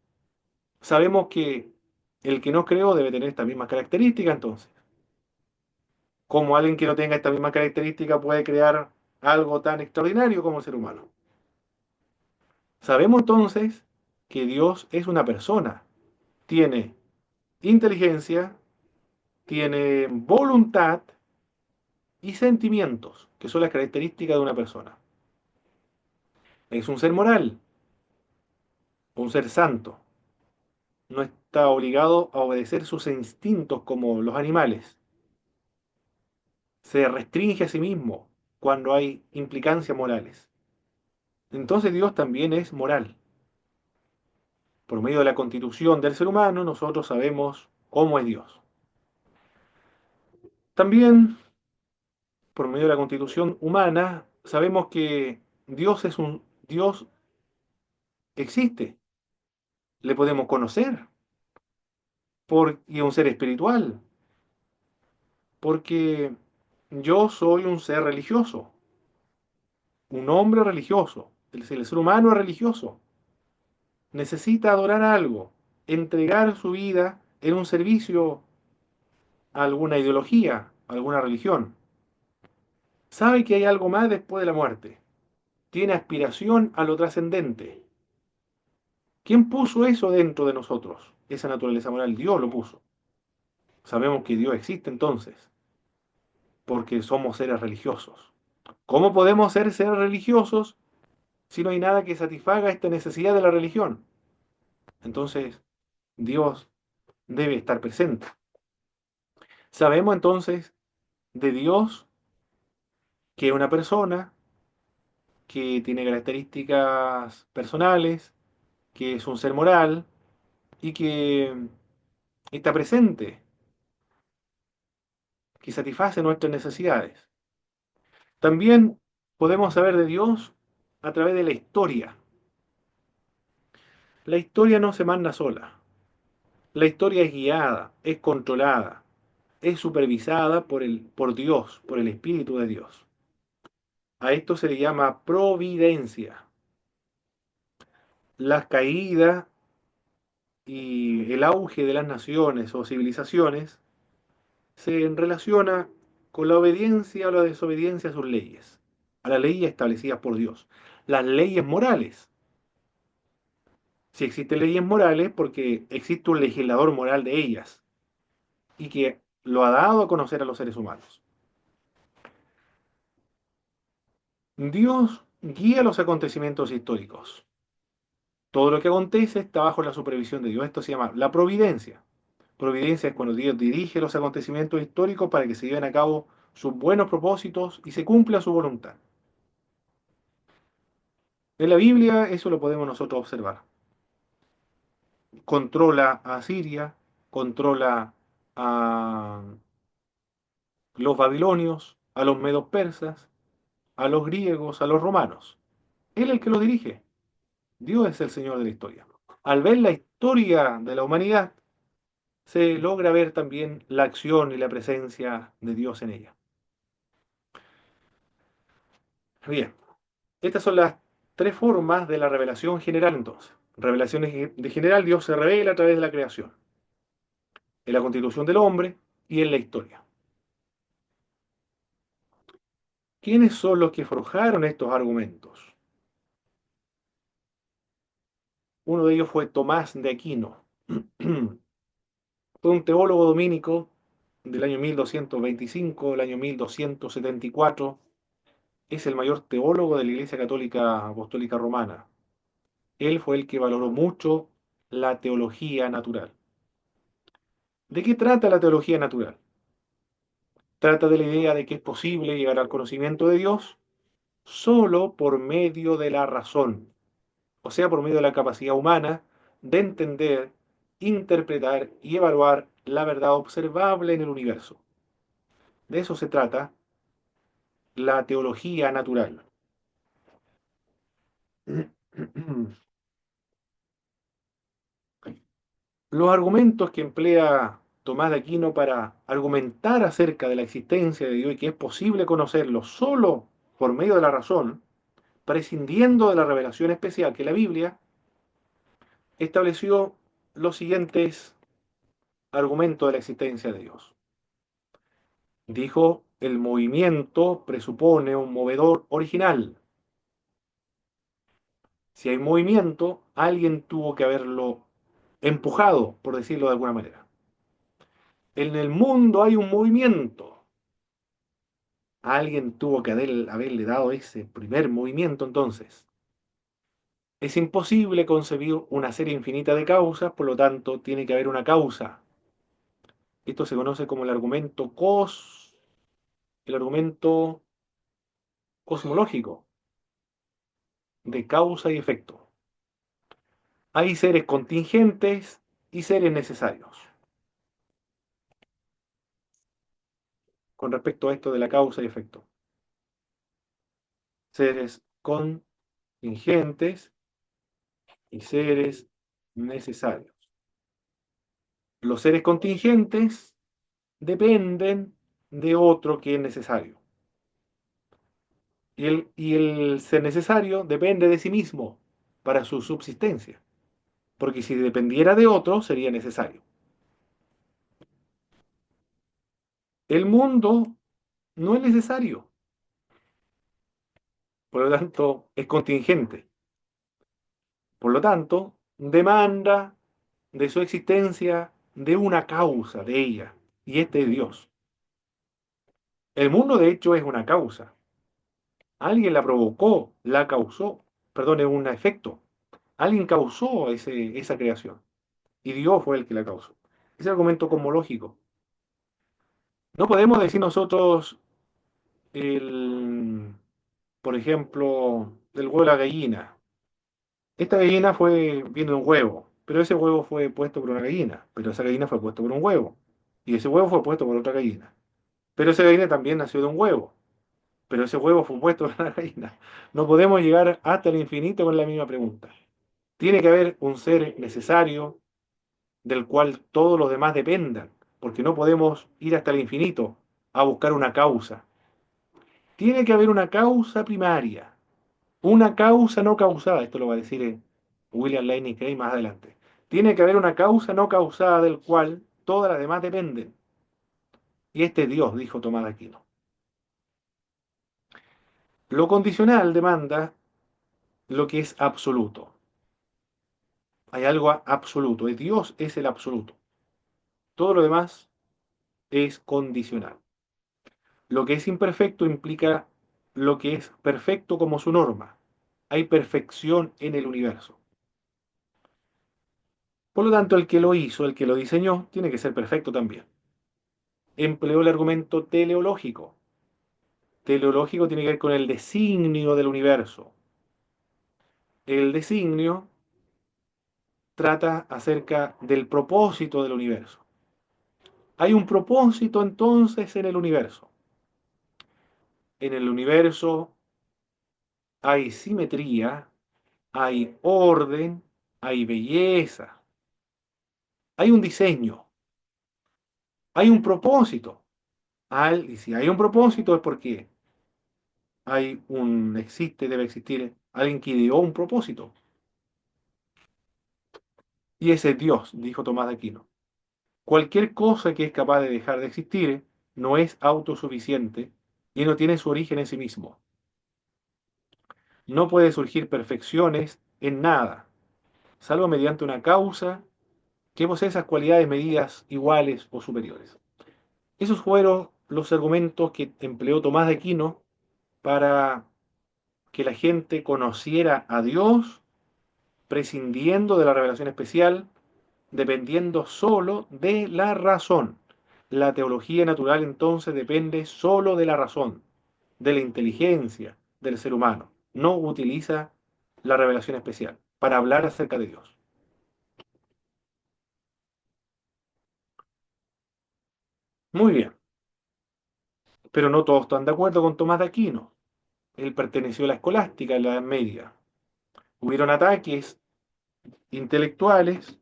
sabemos que el que nos creó debe tener esta misma característica entonces. Como alguien que no tenga esta misma característica puede crear algo tan extraordinario como el ser humano. Sabemos entonces que Dios es una persona, tiene inteligencia, tiene voluntad y sentimientos, que son las características de una persona. Es un ser moral, un ser santo. No está obligado a obedecer sus instintos como los animales. Se restringe a sí mismo cuando hay implicancias morales. Entonces Dios también es moral. Por medio de la constitución del ser humano, nosotros sabemos cómo es Dios. También, por medio de la constitución humana, sabemos que Dios es un Dios existe, le podemos conocer, y es un ser espiritual, porque yo soy un ser religioso, un hombre religioso, el ser humano es religioso, necesita adorar algo, entregar su vida en un servicio a alguna ideología, a alguna religión. Sabe que hay algo más después de la muerte. Tiene aspiración a lo trascendente. ¿Quién puso eso dentro de nosotros? Esa naturaleza moral, Dios lo puso. Sabemos que Dios existe entonces, porque somos seres religiosos. ¿Cómo podemos ser seres religiosos si no hay nada que satisfaga esta necesidad de la religión? Entonces, Dios debe estar presente. Sabemos entonces de Dios que es una persona que tiene características personales, que es un ser moral y que está presente, que satisface nuestras necesidades. También podemos saber de Dios a través de la historia. La historia no se manda sola. La historia es guiada, es controlada, es supervisada por Dios, por el Espíritu de Dios. A esto se le llama providencia. Las caídas y el auge de las naciones o civilizaciones se relaciona con la obediencia o la desobediencia a sus leyes, a las leyes establecidas por Dios. Las leyes morales. Si existen leyes morales, porque existe un legislador moral de ellas y que lo ha dado a conocer a los seres humanos. Dios guía los acontecimientos históricos. Todo lo que acontece está bajo la supervisión de Dios. Esto se llama la providencia. Providencia es cuando Dios dirige los acontecimientos históricos para que se lleven a cabo sus buenos propósitos y se cumpla su voluntad. En la Biblia eso lo podemos nosotros observar. Controla a Siria, controla a los babilonios, a los medos persas, a los griegos, a los romanos. Él es el que los dirige. Dios es el Señor de la historia. Al ver la historia de la humanidad, se logra ver también la acción y la presencia de Dios en ella. Bien, estas son las tres formas de la revelación general entonces. Revelaciones de general, Dios se revela a través de la creación, en la constitución del hombre y en la historia. ¿Quiénes son los que forjaron estos argumentos? Uno de ellos fue Tomás de Aquino. Fue un teólogo dominico del año 1225 al año 1274. Es el mayor teólogo de la Iglesia Católica Apostólica Romana. Él fue el que valoró mucho la teología natural. ¿De qué trata la teología natural? Trata de la idea de que es posible llegar al conocimiento de Dios solo por medio de la razón, o sea, por medio de la capacidad humana de entender, interpretar y evaluar la verdad observable en el universo. De eso se trata la teología natural. Los argumentos que emplea Tomás de Aquino para argumentar acerca de la existencia de Dios y que es posible conocerlo solo por medio de la razón, prescindiendo de la revelación especial que la Biblia, estableció los siguientes argumentos de la existencia de Dios. Dijo, el movimiento presupone un movedor original. Si hay movimiento, alguien tuvo que haberlo empujado, por decirlo de alguna manera. En el mundo hay un movimiento. Alguien tuvo que haberle dado ese primer movimiento entonces. Es imposible concebir una serie infinita de causas, por lo tanto, tiene que haber una causa. Esto se conoce como el argumento cosmológico de causa y efecto. Hay seres contingentes y seres necesarios. Con respecto a esto de la causa y efecto. Seres contingentes y seres necesarios. Los seres contingentes dependen de otro que es necesario. Y el ser necesario depende de sí mismo para su subsistencia. Porque si dependiera de otro, sería necesario. El mundo no es necesario, por lo tanto, es contingente. Por lo tanto, demanda de su existencia de una causa de ella, y este es Dios. El mundo, de hecho, es una causa. Alguien la provocó, la causó, perdón, es un efecto. Alguien causó esa creación, y Dios fue el que la causó. Ese argumento cosmológico. No podemos decir nosotros, el, por ejemplo, del huevo de la gallina. Esta gallina viene de un huevo, pero ese huevo fue puesto por una gallina, pero esa gallina fue puesta por un huevo, y ese huevo fue puesto por otra gallina. Pero esa gallina también nació de un huevo, pero ese huevo fue puesto por una gallina. No podemos llegar hasta el infinito con la misma pregunta. Tiene que haber un ser necesario del cual todos los demás dependan, porque no podemos ir hasta el infinito a buscar una causa. Tiene que haber una causa primaria, una causa no causada. Esto lo va a decir William Lane Craig más adelante. Tiene que haber una causa no causada del cual todas las demás dependen. Y este es Dios, dijo Tomás de Aquino. Lo condicional demanda lo que es absoluto. Hay algo absoluto. Dios es el absoluto. Todo lo demás es condicional. Lo que es imperfecto implica lo que es perfecto como su norma. Hay perfección en el universo. Por lo tanto, el que lo hizo, el que lo diseñó, tiene que ser perfecto también. Empleó el argumento teleológico. Teleológico tiene que ver con el designio del universo. El designio trata acerca del propósito del universo. Hay un propósito entonces en el universo. En el universo hay simetría, hay orden, hay belleza, hay un diseño, hay un propósito. Y si hay un propósito es porque debe existir alguien que ideó un propósito. Y ese es Dios, dijo Tomás de Aquino. Cualquier cosa que es capaz de dejar de existir no es autosuficiente y no tiene su origen en sí mismo. No puede surgir perfecciones en nada, salvo mediante una causa que posee esas cualidades medidas iguales o superiores. Esos fueron los argumentos que empleó Tomás de Aquino para que la gente conociera a Dios prescindiendo de la revelación especial, dependiendo solo de la razón. La teología natural entonces depende solo de la razón, de la inteligencia del ser humano. No utiliza la revelación especial para hablar acerca de Dios. Muy bien, pero no todos están de acuerdo con Tomás de Aquino. Él perteneció a la escolástica en la Edad Media. Hubieron ataques intelectuales,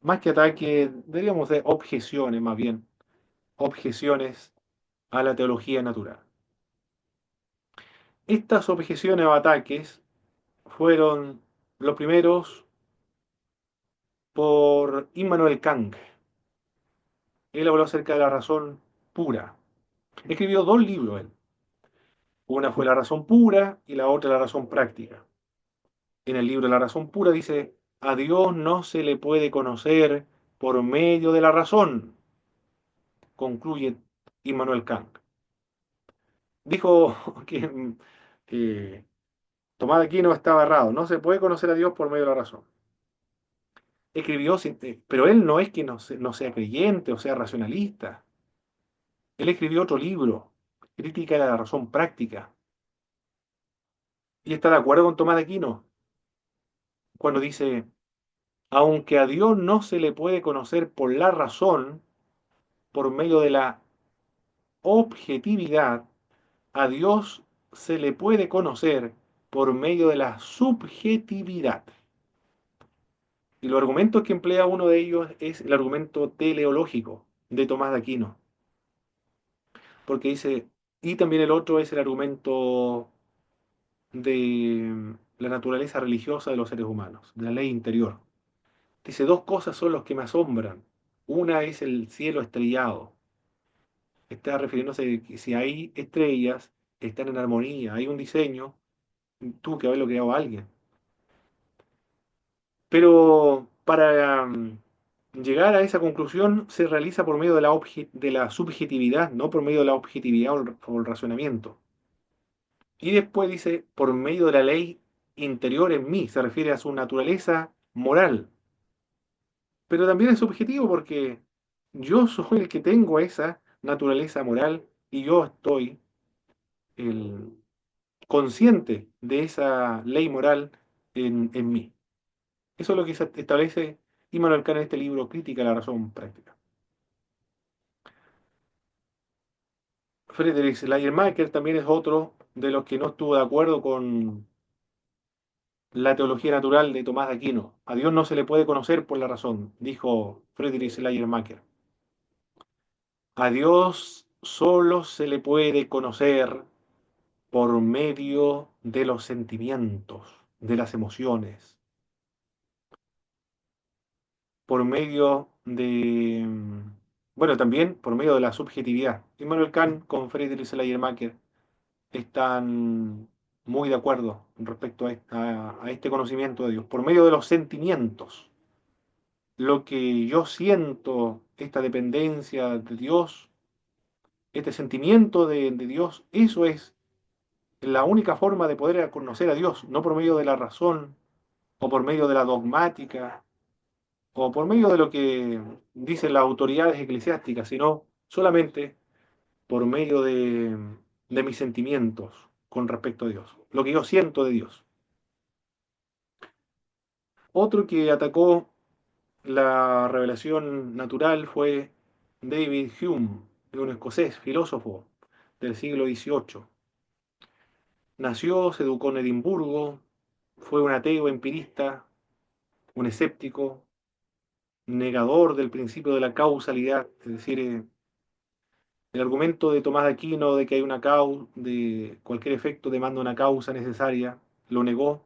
más que ataques, diríamos de objeciones más bien, objeciones a la teología natural. Estas objeciones o ataques fueron los primeros por Immanuel Kant. Él habló acerca de la razón pura. Escribió dos libros él. Una fue La razón pura y la otra La razón práctica. En el libro La razón pura dice, a Dios no se le puede conocer por medio de la razón, concluye Immanuel Kant. Dijo que Tomás de Aquino estaba errado, no se puede conocer a Dios por medio de la razón. Escribió, pero él no es que no sea creyente o sea racionalista. Él escribió otro libro, Crítica de la razón práctica, y está de acuerdo con Tomás de Aquino cuando dice, aunque a Dios no se le puede conocer por la razón, por medio de la objetividad, a Dios se le puede conocer por medio de la subjetividad. Y los argumentos que emplea uno de ellos es el argumento teleológico de Tomás de Aquino, porque dice, y también el otro es el argumento de la naturaleza religiosa de los seres humanos, de la ley interior. Dice, dos cosas son los que me asombran. Una es el cielo estrellado. Está refiriéndose a que si hay estrellas, están en armonía, hay un diseño, tuvo que haberlo creado alguien. Pero para llegar a esa conclusión se realiza por medio de de la subjetividad, no por medio de la objetividad o el razonamiento. Y después dice, por medio de la ley interior en mí, se refiere a su naturaleza moral. Pero también es subjetivo porque yo soy el que tengo esa naturaleza moral y yo estoy el, consciente de esa ley moral en mí. Eso es lo que se establece Immanuel Kant en este libro, Crítica a la razón práctica. Friedrich Schleiermacher también es otro de los que no estuvo de acuerdo con la teología natural de Tomás de Aquino. A Dios no se le puede conocer por la razón, dijo Friedrich Schleiermacher. A Dios solo se le puede conocer por medio de los sentimientos, de las emociones, por medio de, bueno, también por medio de la subjetividad. Immanuel Kant con Friedrich Schleiermacher están muy de acuerdo respecto a este conocimiento de Dios, por medio de los sentimientos. Lo que yo siento, esta dependencia de Dios, este sentimiento de Dios, eso es la única forma de poder conocer a Dios, no por medio de la razón, o por medio de la dogmática, o por medio de lo que dicen las autoridades eclesiásticas, sino solamente por medio de mis sentimientos con respecto a Dios, lo que yo siento de Dios. Otro que atacó la revelación natural fue David Hume, un escocés, filósofo del siglo XVIII. Nació, se educó en Edimburgo, fue un ateo empirista, un escéptico, negador del principio de la causalidad, es decir, el argumento de Tomás de Aquino de que hay una causa, de cualquier efecto demanda una causa necesaria, lo negó.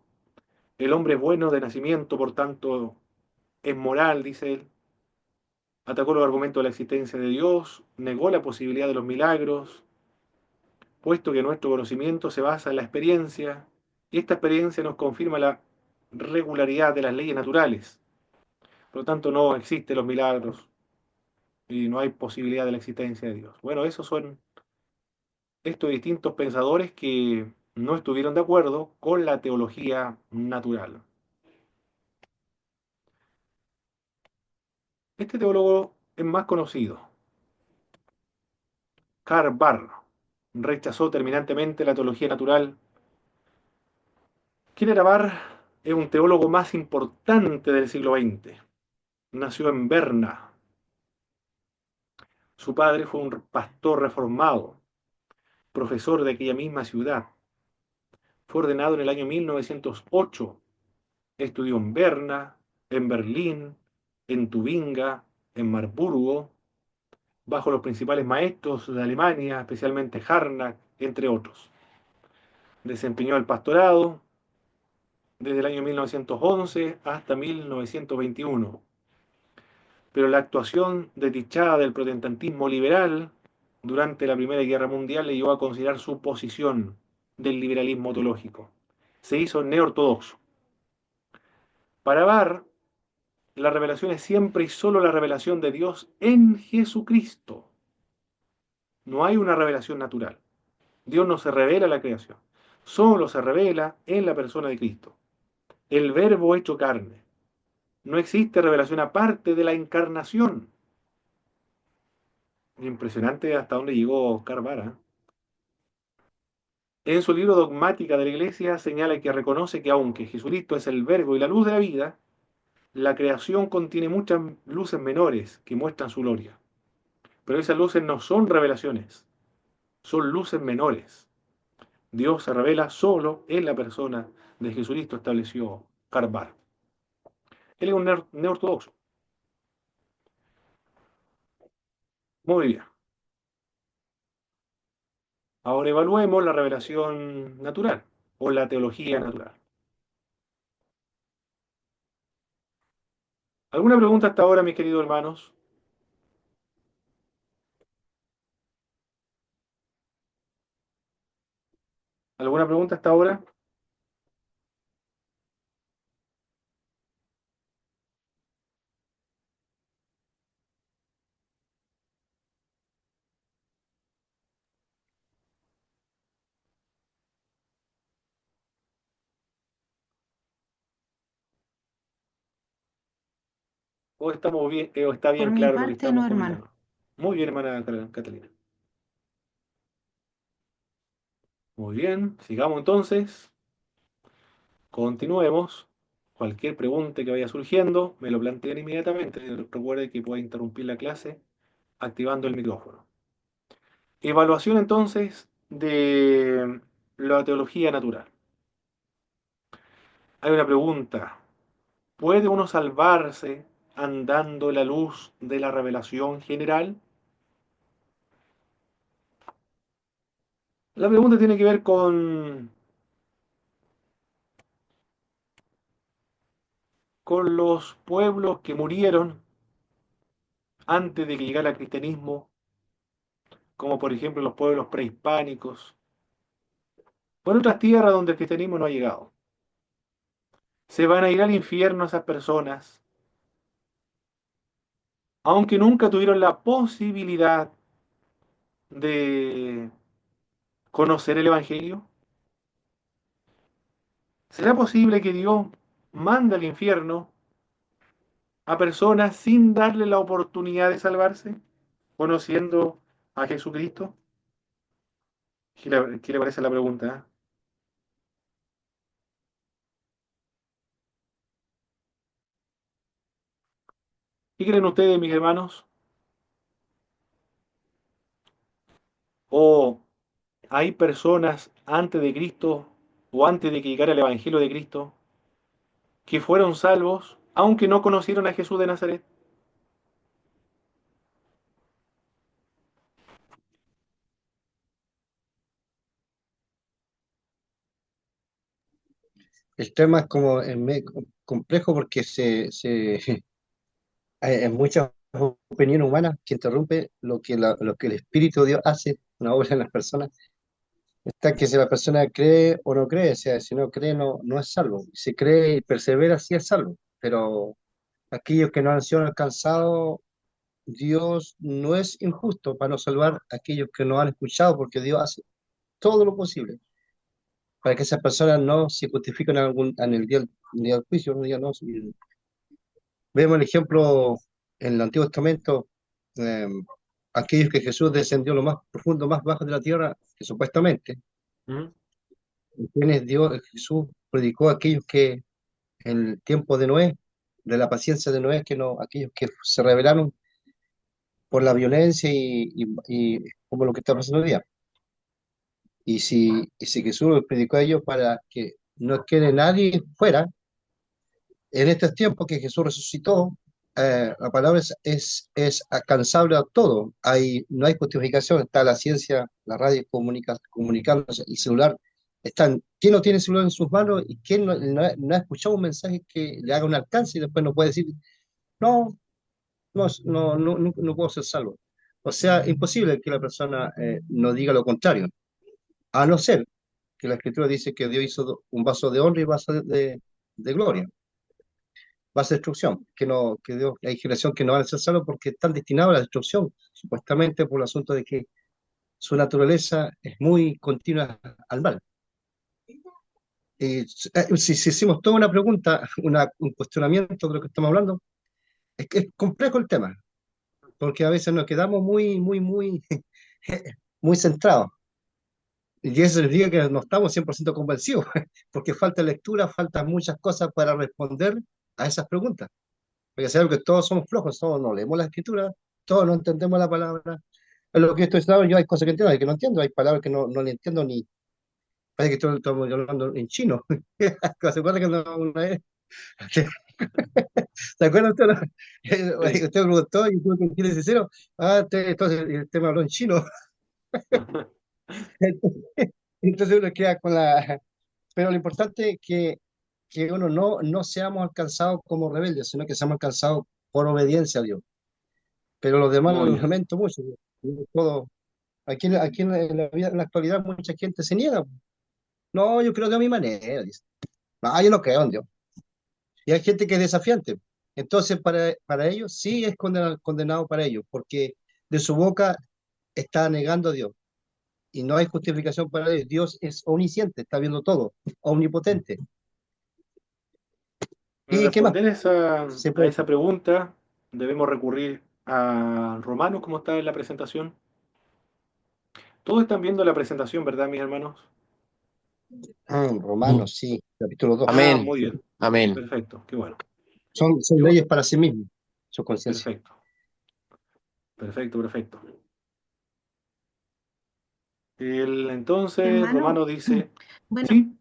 El hombre es bueno de nacimiento, por tanto, es moral, dice él. Atacó los argumentos de la existencia de Dios, negó la posibilidad de los milagros, puesto que nuestro conocimiento se basa en la experiencia, y esta experiencia nos confirma la regularidad de las leyes naturales. Por lo tanto, no existen los milagros y no hay posibilidad de la existencia de Dios. Bueno, esos son estos distintos pensadores que no estuvieron de acuerdo con la teología natural. Este teólogo es más conocido, Karl Barth, rechazó terminantemente la teología natural. ¿Quién era Barth? Es un teólogo más importante del siglo XX. Nació en Berna. Su padre fue un pastor reformado, profesor de aquella misma ciudad. Fue ordenado en el año 1908. Estudió en Berna, en Berlín, en Tubinga, en Marburgo, bajo los principales maestros de Alemania, especialmente Harnack, entre otros. Desempeñó el pastorado desde el año 1911 hasta 1921. Pero la actuación desdichada del protestantismo liberal durante la Primera Guerra Mundial le llevó a considerar su posición del liberalismo teológico. Se hizo neortodoxo. Para Barr, la revelación es siempre y solo la revelación de Dios en Jesucristo. No hay una revelación natural. Dios no se revela en la creación. Solo se revela en la persona de Cristo. El verbo hecho carne. No existe revelación aparte de la encarnación. Impresionante hasta dónde llegó Carvara. En su libro Dogmática de la Iglesia señala que reconoce que aunque Jesucristo es el verbo y la luz de la vida, la creación contiene muchas luces menores que muestran su gloria. Pero esas luces no son revelaciones, son luces menores. Dios se revela solo en la persona de Jesucristo, estableció Carvara. Él es un neortodoxo. Muy bien. Ahora evaluemos la revelación natural o la teología natural. ¿Alguna pregunta hasta ahora, mis queridos hermanos? ¿Alguna pregunta hasta ahora? ¿O estamos bien, o está Por bien mi claro lo que parte, no, estamos hermano. comentando? Muy bien, hermana Catalina. Muy bien, sigamos entonces. Continuemos. Cualquier pregunta que vaya surgiendo, me lo plantean inmediatamente. Recuerde que puede interrumpir la clase activando el micrófono. Evaluación entonces de la teología natural. Hay una pregunta. ¿Puede uno salvarse andando en la luz de la revelación general? La pregunta tiene que ver con los pueblos que murieron antes de que llegara el cristianismo, como por ejemplo los pueblos prehispánicos, o en otras tierras donde el cristianismo no ha llegado. Se van a ir al infierno esas personas, aunque nunca tuvieron la posibilidad de conocer el Evangelio. ¿Será posible que Dios mande al infierno a personas sin darle la oportunidad de salvarse, conociendo a Jesucristo? ¿Qué le parece la pregunta? ¿Qué creen ustedes, mis hermanos? ¿O hay personas antes de Cristo o antes de que llegara el Evangelio de Cristo que fueron salvos aunque no conocieron a Jesús de Nazaret? El tema es como complejo porque hay muchas opiniones humanas que interrumpe lo que el Espíritu de Dios hace, una obra en las personas. Está que si la persona cree o no cree, o sea, si no cree no es salvo. Si cree y persevera, sí es salvo. Pero aquellos que no han sido alcanzados, Dios no es injusto para no salvar a aquellos que no han escuchado, porque Dios hace todo lo posible para que esas personas no se justifiquen en el día del juicio, un día no. Vemos el ejemplo en el Antiguo Testamento, eh, aquellos que Jesús descendió lo más profundo, más bajo de la tierra, que supuestamente, ¿Mm? quienes Jesús predicó a aquellos que en el tiempo de Noé, de la paciencia de Noé, que no, aquellos que se rebelaron por la violencia y como lo que está pasando hoy día. Y si Jesús los predicó a ellos para que no quede nadie fuera, en estos tiempos que Jesús resucitó, la palabra es alcanzable a todo. No hay justificación. Está la ciencia, la radio comunicándose, el celular. ¿Quién no tiene celular en sus manos y quién no ha escuchado un mensaje que le haga un alcance y después no puede decir, no, no puedo ser salvo? O sea, imposible que la persona no diga lo contrario, a no ser que la Escritura dice que Dios hizo un vaso de honra y vaso de gloria, vaso de destrucción, que Dios, hay generación que no van a ser salvos porque están destinados a la destrucción, supuestamente por el asunto de que su naturaleza es muy continua al mal. Si hicimos toda una pregunta, un cuestionamiento de lo que estamos hablando, es que es complejo el tema, porque a veces nos quedamos muy centrados. Y eso significa que no estamos 100% convencidos, porque falta lectura, faltan muchas cosas para responder a esas preguntas. Porque sabemos que todos somos flojos, todos no leemos la escritura, todos no entendemos la palabra. Es lo que estoy diciendo, yo hay cosas que entiendo, hay que no entiendo, hay palabras que no le entiendo ni. Parece que estamos hablando en chino. ¿Se acuerdan que una vez? ¿Se acuerdan usted? Sí. Usted preguntó y tuve que decirle sincero, entonces el tema habló en chino. Entonces uno queda con la. Pero lo importante es que uno no seamos alcanzados como rebeldes, sino que seamos alcanzados por obediencia a Dios. Pero los demás lo Muy bien. lamento mucho. Todo, aquí en la vida, en la actualidad mucha gente se niega. No, yo creo que a mi manera, dice. No, yo no creo en Dios. Y hay gente que es desafiante. Entonces, para ellos sí es condenado para ellos, porque de su boca está negando a Dios. Y no hay justificación para ellos. Dios es omnisciente, está viendo todo, omnipotente. Para ¿Y qué más? responder Se a puede. esa pregunta, debemos recurrir a Romanos, como está en la presentación. Todos están viendo la presentación, ¿verdad, mis hermanos? Romanos, sí, capítulo 2. Ah, Amén. muy bien. Amén. Perfecto, qué bueno. Son Yo, leyes para sí mismos, su conciencia. perfecto, perfecto, perfecto. Entonces, Hermano, Romano dice, bueno, sí,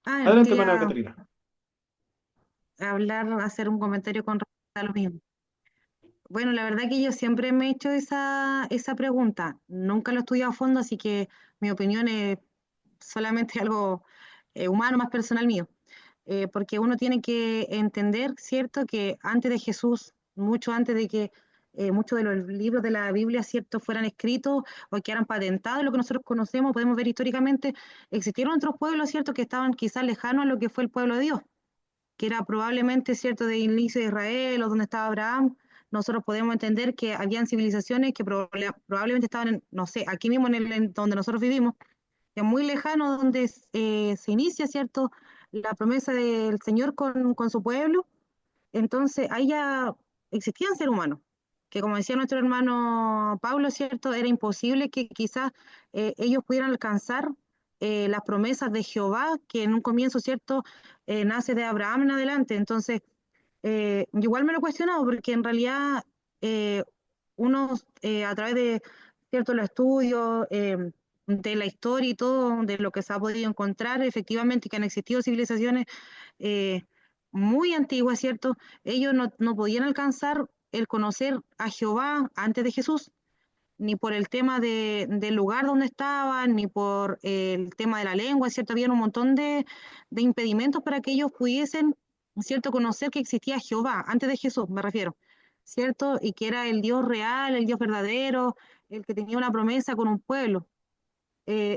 adelante, hermana quería Caterina. hablar, hacer un comentario con respecto a lo mismo. Bueno, la verdad que yo siempre me he hecho esa pregunta. Nunca lo he estudiado a fondo, así que mi opinión es solamente algo humano, más personal mío. Porque uno tiene que entender, ¿cierto?, que antes de Jesús, mucho antes de que muchos de los libros de la Biblia, ¿cierto?, fueran escritos o que eran patentados, lo que nosotros conocemos, podemos ver históricamente, existieron otros pueblos, ¿cierto?, que estaban quizás lejanos a lo que fue el pueblo de Dios, que era probablemente, ¿cierto?, de inicio de Israel o donde estaba Abraham. Nosotros podemos entender que habían civilizaciones que probablemente estaban, no sé, aquí mismo donde nosotros vivimos, que es muy lejano, donde se inicia, ¿cierto?, la promesa del Señor con su pueblo. Entonces, ahí ya existían seres humanos, que como decía nuestro hermano Pablo, ¿cierto?, era imposible que quizás ellos pudieran alcanzar las promesas de Jehová, que en un comienzo, ¿cierto?, nace de Abraham en adelante. Entonces, yo igual me lo he cuestionado, porque en realidad eh, uno a través de ciertos los estudios, de la historia y todo, de lo que se ha podido encontrar, efectivamente que han existido civilizaciones eh, muy antiguas, ¿cierto? Ellos no podían alcanzar el conocer a Jehová antes de Jesús, ni por el tema del lugar donde estaban, ni por el tema de la lengua, ¿cierto? Había un montón de impedimentos para que ellos pudiesen, ¿cierto?, conocer que existía Jehová, antes de Jesús, me refiero, ¿cierto? Y que era el Dios real, el Dios verdadero, el que tenía una promesa con un pueblo.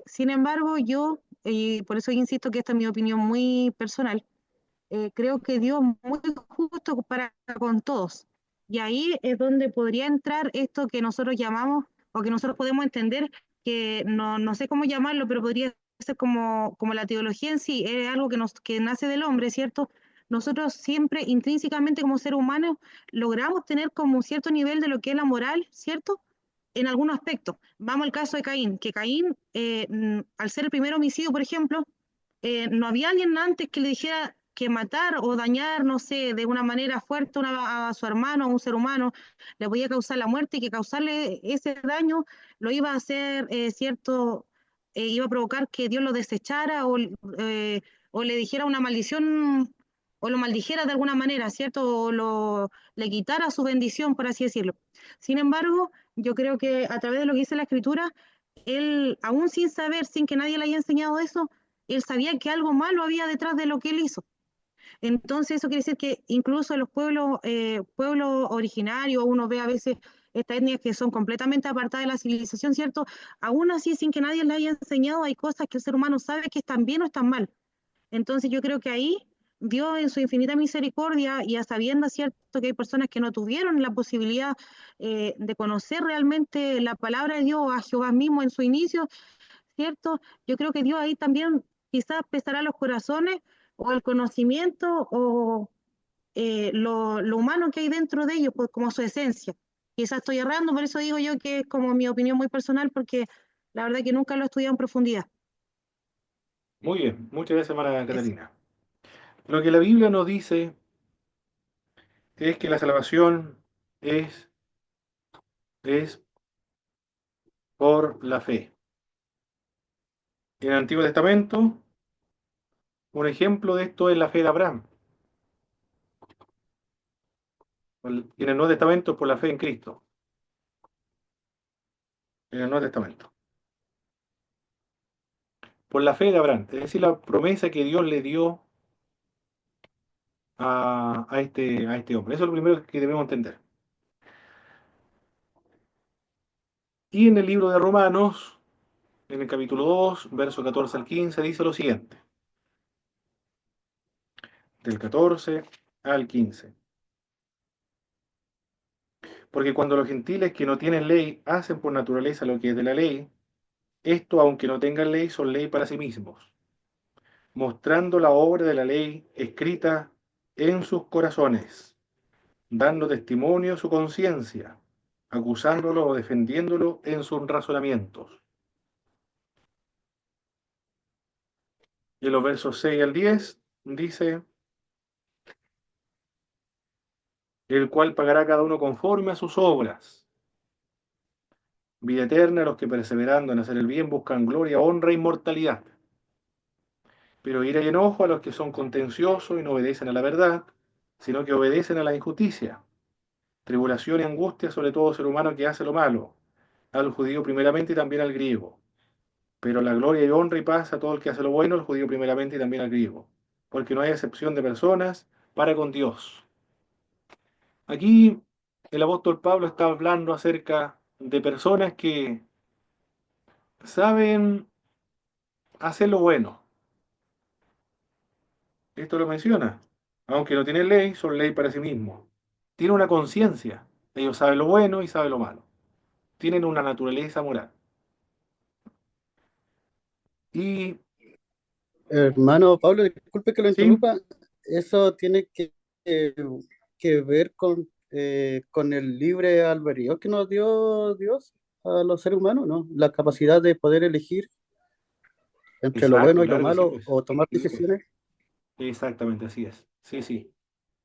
Sin embargo, yo, y por eso insisto que esta es mi opinión muy personal, creo que Dios es muy justo para con todos. Y ahí es donde podría entrar esto que nosotros llamamos, o que nosotros podemos entender, que no sé cómo llamarlo, pero podría ser como la teología en sí, es algo que nace del hombre, ¿cierto? Nosotros siempre, intrínsecamente como seres humanos, logramos tener como un cierto nivel de lo que es la moral, ¿cierto? En algunos aspectos. Vamos al caso de Caín, que Caín, al ser el primer homicidio, por ejemplo, no había alguien antes que le dijera que matar o dañar, no sé, de una manera fuerte a su hermano, a un ser humano, le podía causar la muerte, y que causarle ese daño lo iba a hacer, cierto, iba a provocar que Dios lo desechara, o le dijera una maldición, o lo maldijera de alguna manera, ¿cierto? Le quitara su bendición, por así decirlo. Sin embargo, yo creo que a través de lo que dice la Escritura, él, aún sin saber, sin que nadie le haya enseñado eso, él sabía que algo malo había detrás de lo que él hizo. Entonces eso quiere decir que incluso en los pueblos originarios, uno ve a veces estas etnias que son completamente apartadas de la civilización, ¿cierto? Aún así, sin que nadie le haya enseñado, hay cosas que el ser humano sabe que están bien o están mal. Entonces yo creo que ahí Dios en su infinita misericordia, y a sabiendas, ¿cierto?, que hay personas que no tuvieron la posibilidad, de conocer realmente la palabra de Dios, a Jehová mismo en su inicio, ¿cierto? Yo creo que Dios ahí también quizás pesará los corazones, o el conocimiento, o lo humano que hay dentro de ellos, pues, como su esencia. Quizás estoy errando, por eso digo yo que es como mi opinión muy personal, porque la verdad que nunca lo he estudiado en profundidad. Muy bien, muchas gracias, Mara Eso. Catalina. Lo que la Biblia nos dice es que la salvación es, es por la fe. En el Antiguo Testamento, un ejemplo de esto es la fe de Abraham. Y en el Nuevo Testamento es por la fe en Cristo. En el Nuevo Testamento. Por la fe de Abraham. Es decir, la promesa que Dios le dio a este hombre. Eso es lo primero que debemos entender. Y en el libro de Romanos, en el capítulo 2, verso 14 al 15, dice lo siguiente. Del 14 al 15. Porque cuando los gentiles que no tienen ley hacen por naturaleza lo que es de la ley, esto, aunque no tengan ley, son ley para sí mismos, mostrando la obra de la ley escrita en sus corazones, dando testimonio a su conciencia, acusándolo o defendiéndolo en sus razonamientos. Y en los versos 6 al 10 dice, el cual pagará a cada uno conforme a sus obras. Vida eterna a los que perseverando en hacer el bien buscan gloria, honra e inmortalidad. Pero ira y enojo a los que son contenciosos y no obedecen a la verdad, sino que obedecen a la injusticia. Tribulación y angustia sobre todo ser humano que hace lo malo, al judío primeramente y también al griego. Pero la gloria y honra y paz a todo el que hace lo bueno, al judío primeramente y también al griego. Porque no hay excepción de personas para con Dios. Aquí el apóstol Pablo está hablando acerca de personas que saben hacer lo bueno. Esto lo menciona. Aunque no tienen ley, son ley para sí mismos. Tienen una conciencia. Ellos saben lo bueno y saben lo malo. Tienen una naturaleza moral. Y Hermano Pablo, disculpe que lo sí, interrumpa, eso tiene eh, que ver con el libre albedrío que nos dio Dios a los seres humanos, ¿no? La capacidad de poder elegir entre lo exacto, bueno y lo claro que sí, malo pues. o tomar Sí, pues. decisiones. Exactamente, así es. Sí, sí.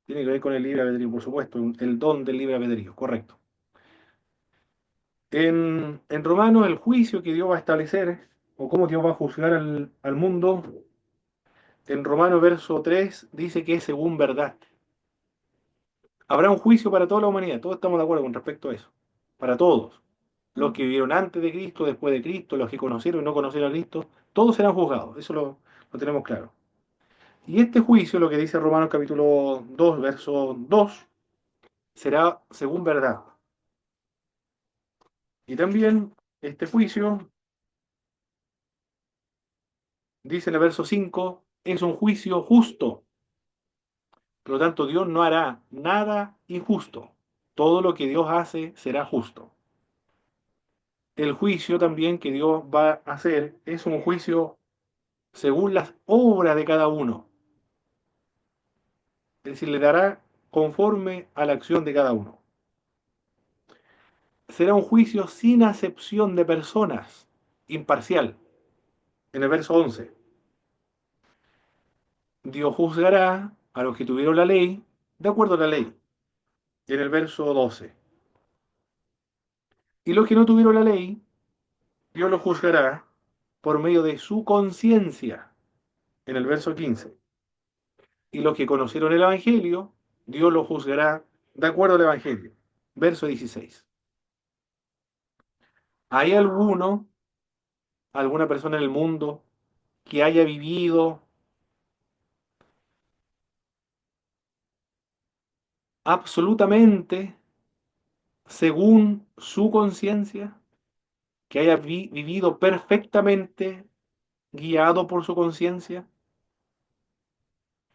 Tiene que ver con el libre albedrío, por supuesto, el don del libre albedrío, correcto. En Romanos, el juicio que Dios va a establecer, o cómo Dios va a juzgar al mundo, en Romanos verso 3 dice que es según verdad. Habrá un juicio para toda la humanidad, todos estamos de acuerdo con respecto a eso, para todos. Los que vivieron antes de Cristo, después de Cristo, los que conocieron y no conocieron a Cristo, todos serán juzgados, eso lo tenemos claro. Y este juicio, lo que dice Romanos capítulo 2, verso 2, será según verdad. Y también este juicio, dice en el verso 5, es un juicio justo. Por lo tanto, Dios no hará nada injusto. Todo lo que Dios hace será justo. El juicio también que Dios va a hacer es un juicio según las obras de cada uno. Es decir, le dará conforme a la acción de cada uno. Será un juicio sin acepción de personas, imparcial. En el verso 11, Dios juzgará a los que tuvieron la ley de acuerdo a la ley. En el verso 12, y los que no tuvieron la ley, Dios los juzgará por medio de su conciencia. En el verso 15, y los que conocieron el Evangelio, Dios los juzgará de acuerdo al Evangelio. Verso 16. ¿Hay alguna persona en el mundo que haya vivido absolutamente según su conciencia? ¿Que haya vivido perfectamente guiado por su conciencia?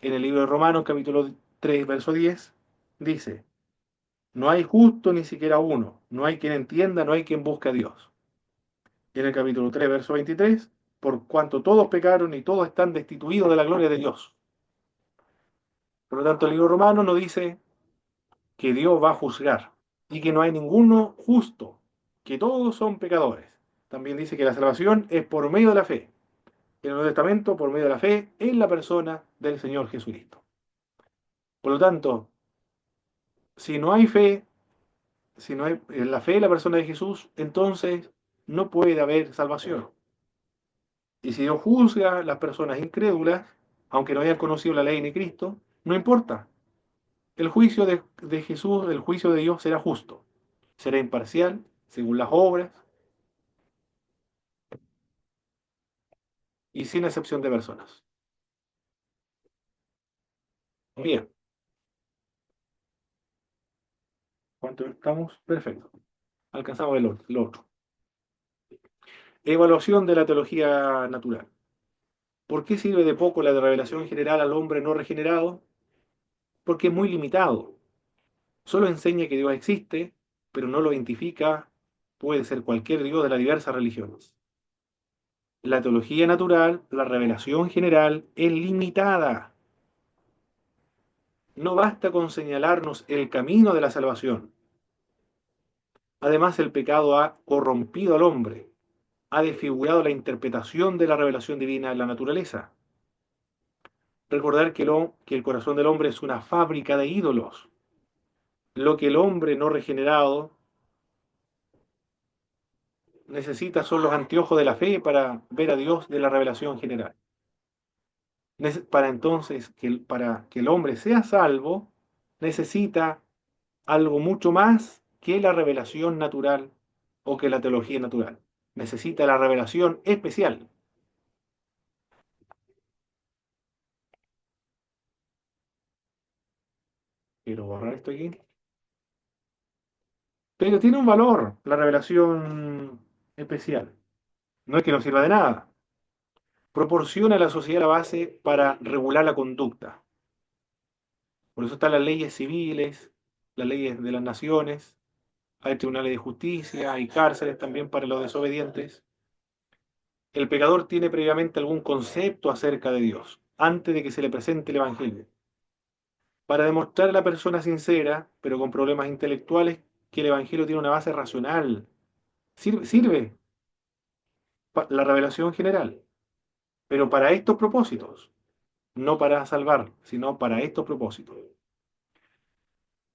En el libro de Romanos, capítulo 3, verso 10, dice: no hay justo ni siquiera uno, no hay quien entienda, no hay quien busque a Dios. Y en el capítulo 3, verso 23, por cuanto todos pecaron y todos están destituidos de la gloria de Dios. Por lo tanto, el libro romano nos dice que Dios va a juzgar y que no hay ninguno justo, que todos son pecadores. También dice que la salvación es por medio de la fe. En el Nuevo Testamento, por medio de la fe en la persona del Señor Jesucristo. Por lo tanto, si no hay fe, si no hay en la fe en la persona de Jesús, entonces no puede haber salvación. Y si Dios juzga a las personas incrédulas, aunque no hayan conocido la ley ni Cristo, no importa. El juicio de Jesús, el juicio de Dios será justo, será imparcial, según las obras y sin excepción de personas. Bien, ¿cuánto estamos? Perfecto. Alcanzamos el otro. Evaluación de la teología natural. ¿Por qué sirve de poco la de revelación general al hombre no regenerado? Porque es muy limitado. Solo enseña que Dios existe, pero no lo identifica. Puede ser cualquier Dios de las diversas religiones. La teología natural, la revelación general, es limitada. No basta con señalarnos el camino de la salvación. Además, el pecado ha corrompido al hombre, ha desfigurado la interpretación de la revelación divina en la naturaleza. Recordar que el corazón del hombre es una fábrica de ídolos. Lo que el hombre no regenerado necesita son los anteojos de la fe para ver a Dios de la revelación general. Para entonces, para que el hombre sea salvo, necesita algo mucho más que la revelación natural o que la teología natural. Necesita la revelación especial. Quiero borrar esto aquí. Pero tiene un valor la revelación especial. No es que no sirva de nada. Proporciona a la sociedad la base para regular la conducta. Por eso están las leyes civiles, las leyes de las naciones, hay tribunales de justicia, hay cárceles también para los desobedientes. El pecador tiene previamente algún concepto acerca de Dios, antes de que se le presente el Evangelio, para demostrar a la persona sincera, pero con problemas intelectuales, que el Evangelio tiene una base racional. Sirve la revelación general, pero para estos propósitos, no para salvar, sino para estos propósitos.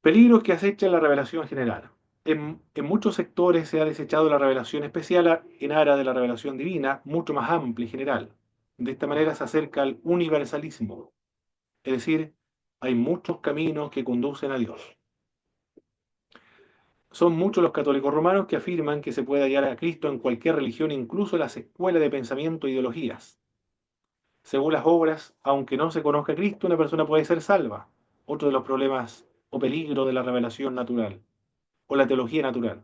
Peligros que acechan la revelación general. En muchos sectores se ha desechado la revelación especial en aras de la revelación divina, mucho más amplia y general. De esta manera se acerca al universalismo, es decir, hay muchos caminos que conducen a Dios. Son muchos los católicos romanos que afirman que se puede hallar a Cristo en cualquier religión, incluso en las escuelas de pensamiento e ideologías. Según las obras, aunque no se conozca a Cristo, una persona puede ser salva. Otro de los problemas o peligros de la revelación natural o la teología natural.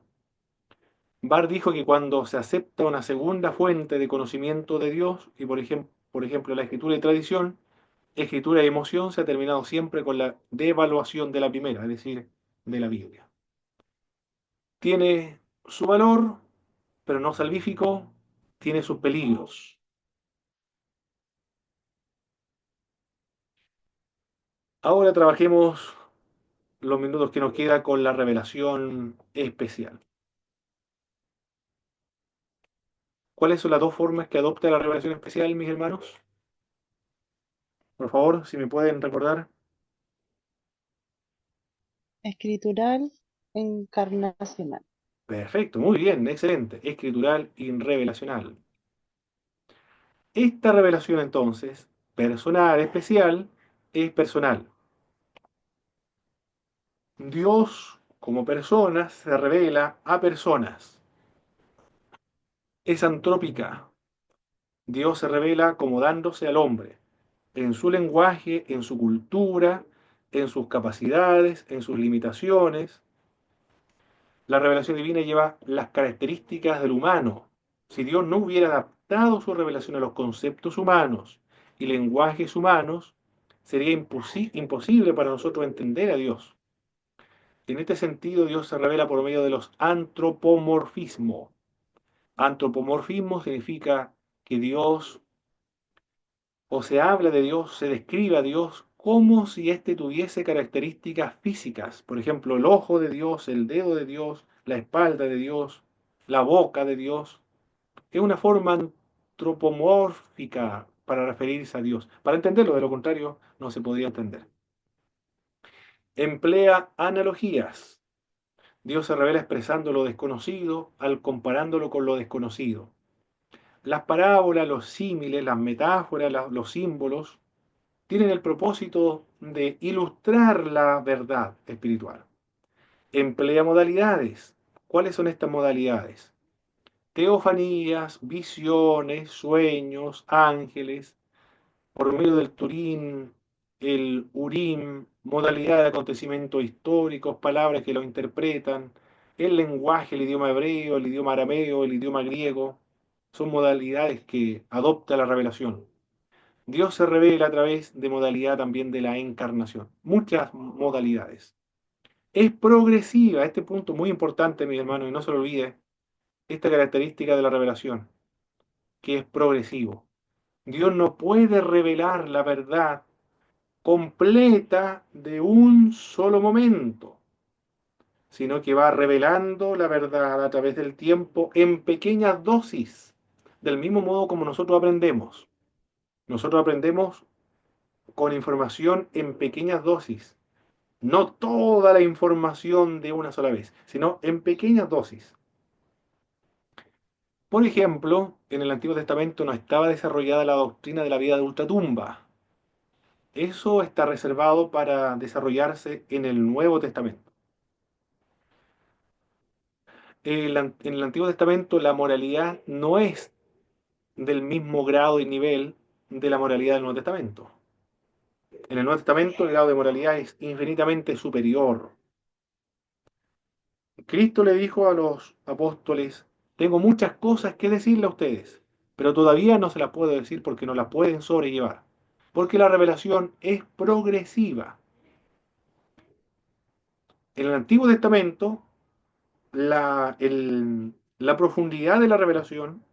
Barr dijo que cuando se acepta una segunda fuente de conocimiento de Dios, y por ejemplo la escritura y tradición, escritura y emoción se ha terminado siempre con la devaluación de la primera, es decir, de la Biblia. Tiene su valor, pero no salvífico, tiene sus peligros. Ahora trabajemos los minutos que nos queda con la revelación especial. ¿Cuáles son las dos formas que adopta la revelación especial, mis hermanos? Por favor, si me pueden recordar. Escritural, encarnacional. Perfecto, muy bien, excelente. Escritural y revelacional. Esta revelación entonces, personal, especial, es personal. Dios como persona se revela a personas. Es antrópica. Dios se revela acomodándose al hombre, en su lenguaje, en su cultura, en sus capacidades, en sus limitaciones. La revelación divina lleva las características del humano. Si Dios no hubiera adaptado su revelación a los conceptos humanos y lenguajes humanos, sería imposible para nosotros entender a Dios. En este sentido, Dios se revela por medio de los antropomorfismos. Antropomorfismo significa que Dios, o se habla de Dios, se describe a Dios como si éste tuviese características físicas. Por ejemplo, el ojo de Dios, el dedo de Dios, la espalda de Dios, la boca de Dios. Es una forma antropomórfica para referirse a Dios. Para entenderlo, de lo contrario, no se podría entender. Emplea analogías. Dios se revela expresando lo desconocido al comparándolo con lo desconocido. Las parábolas, los símiles, las metáforas, los símbolos tienen el propósito de ilustrar la verdad espiritual. Emplea modalidades. ¿Cuáles son estas modalidades? Teofanías, visiones, sueños, ángeles, por medio del Turín, el Urim, modalidad de acontecimientos históricos, palabras que lo interpretan, el lenguaje, el idioma hebreo, el idioma arameo, el idioma griego, son modalidades que adopta la revelación. Dios se revela a través de modalidad también de la encarnación, muchas modalidades. Es progresiva, este punto muy importante, mis hermanos, y no se lo olvide, esta característica de la revelación, que es progresivo. Dios no puede revelar la verdad completa de un solo momento, sino que va revelando la verdad a través del tiempo en pequeñas dosis, del mismo modo como nosotros aprendemos. Nosotros aprendemos con información en pequeñas dosis, no toda la información de una sola vez, sino en pequeñas dosis. Por ejemplo, en el Antiguo Testamento no estaba desarrollada la doctrina de la vida de ultratumba. Eso está reservado para desarrollarse en el Nuevo Testamento. En el Antiguo Testamento la moralidad no es del mismo grado y nivel de la moralidad del Nuevo Testamento. En el Nuevo Testamento el grado de moralidad es infinitamente superior. Cristo le dijo a los apóstoles, tengo muchas cosas que decirle a ustedes, pero todavía no se las puedo decir porque no las pueden sobrellevar, porque la revelación es progresiva. En el Antiguo Testamento, la profundidad de la revelación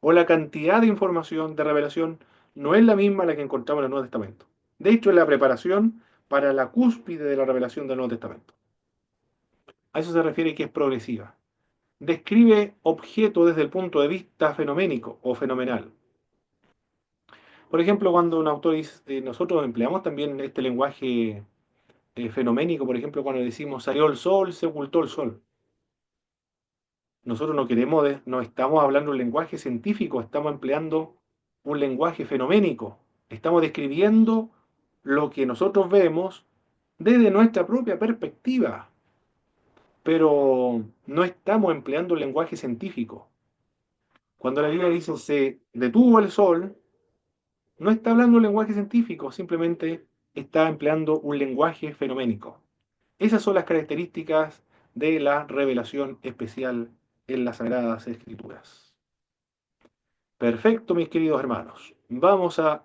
o la cantidad de información de revelación no es la misma a la que encontramos en el Nuevo Testamento. De hecho, es la preparación para la cúspide de la revelación del Nuevo Testamento. A eso se refiere que es progresiva. Describe objetos desde el punto de vista fenoménico o fenomenal. Por ejemplo, cuando un autor dice, nosotros empleamos también este lenguaje fenoménico, por ejemplo, cuando decimos salió el sol, se ocultó el sol. Nosotros no queremos, no estamos hablando un lenguaje científico, estamos empleando un lenguaje fenoménico. Estamos describiendo lo que nosotros vemos desde nuestra propia perspectiva, pero no estamos empleando un lenguaje científico. Cuando la Biblia dice se detuvo el sol, no está hablando un lenguaje científico, simplemente está empleando un lenguaje fenoménico. Esas son las características de la revelación especial en las Sagradas Escrituras. Perfecto, mis queridos hermanos. Vamos a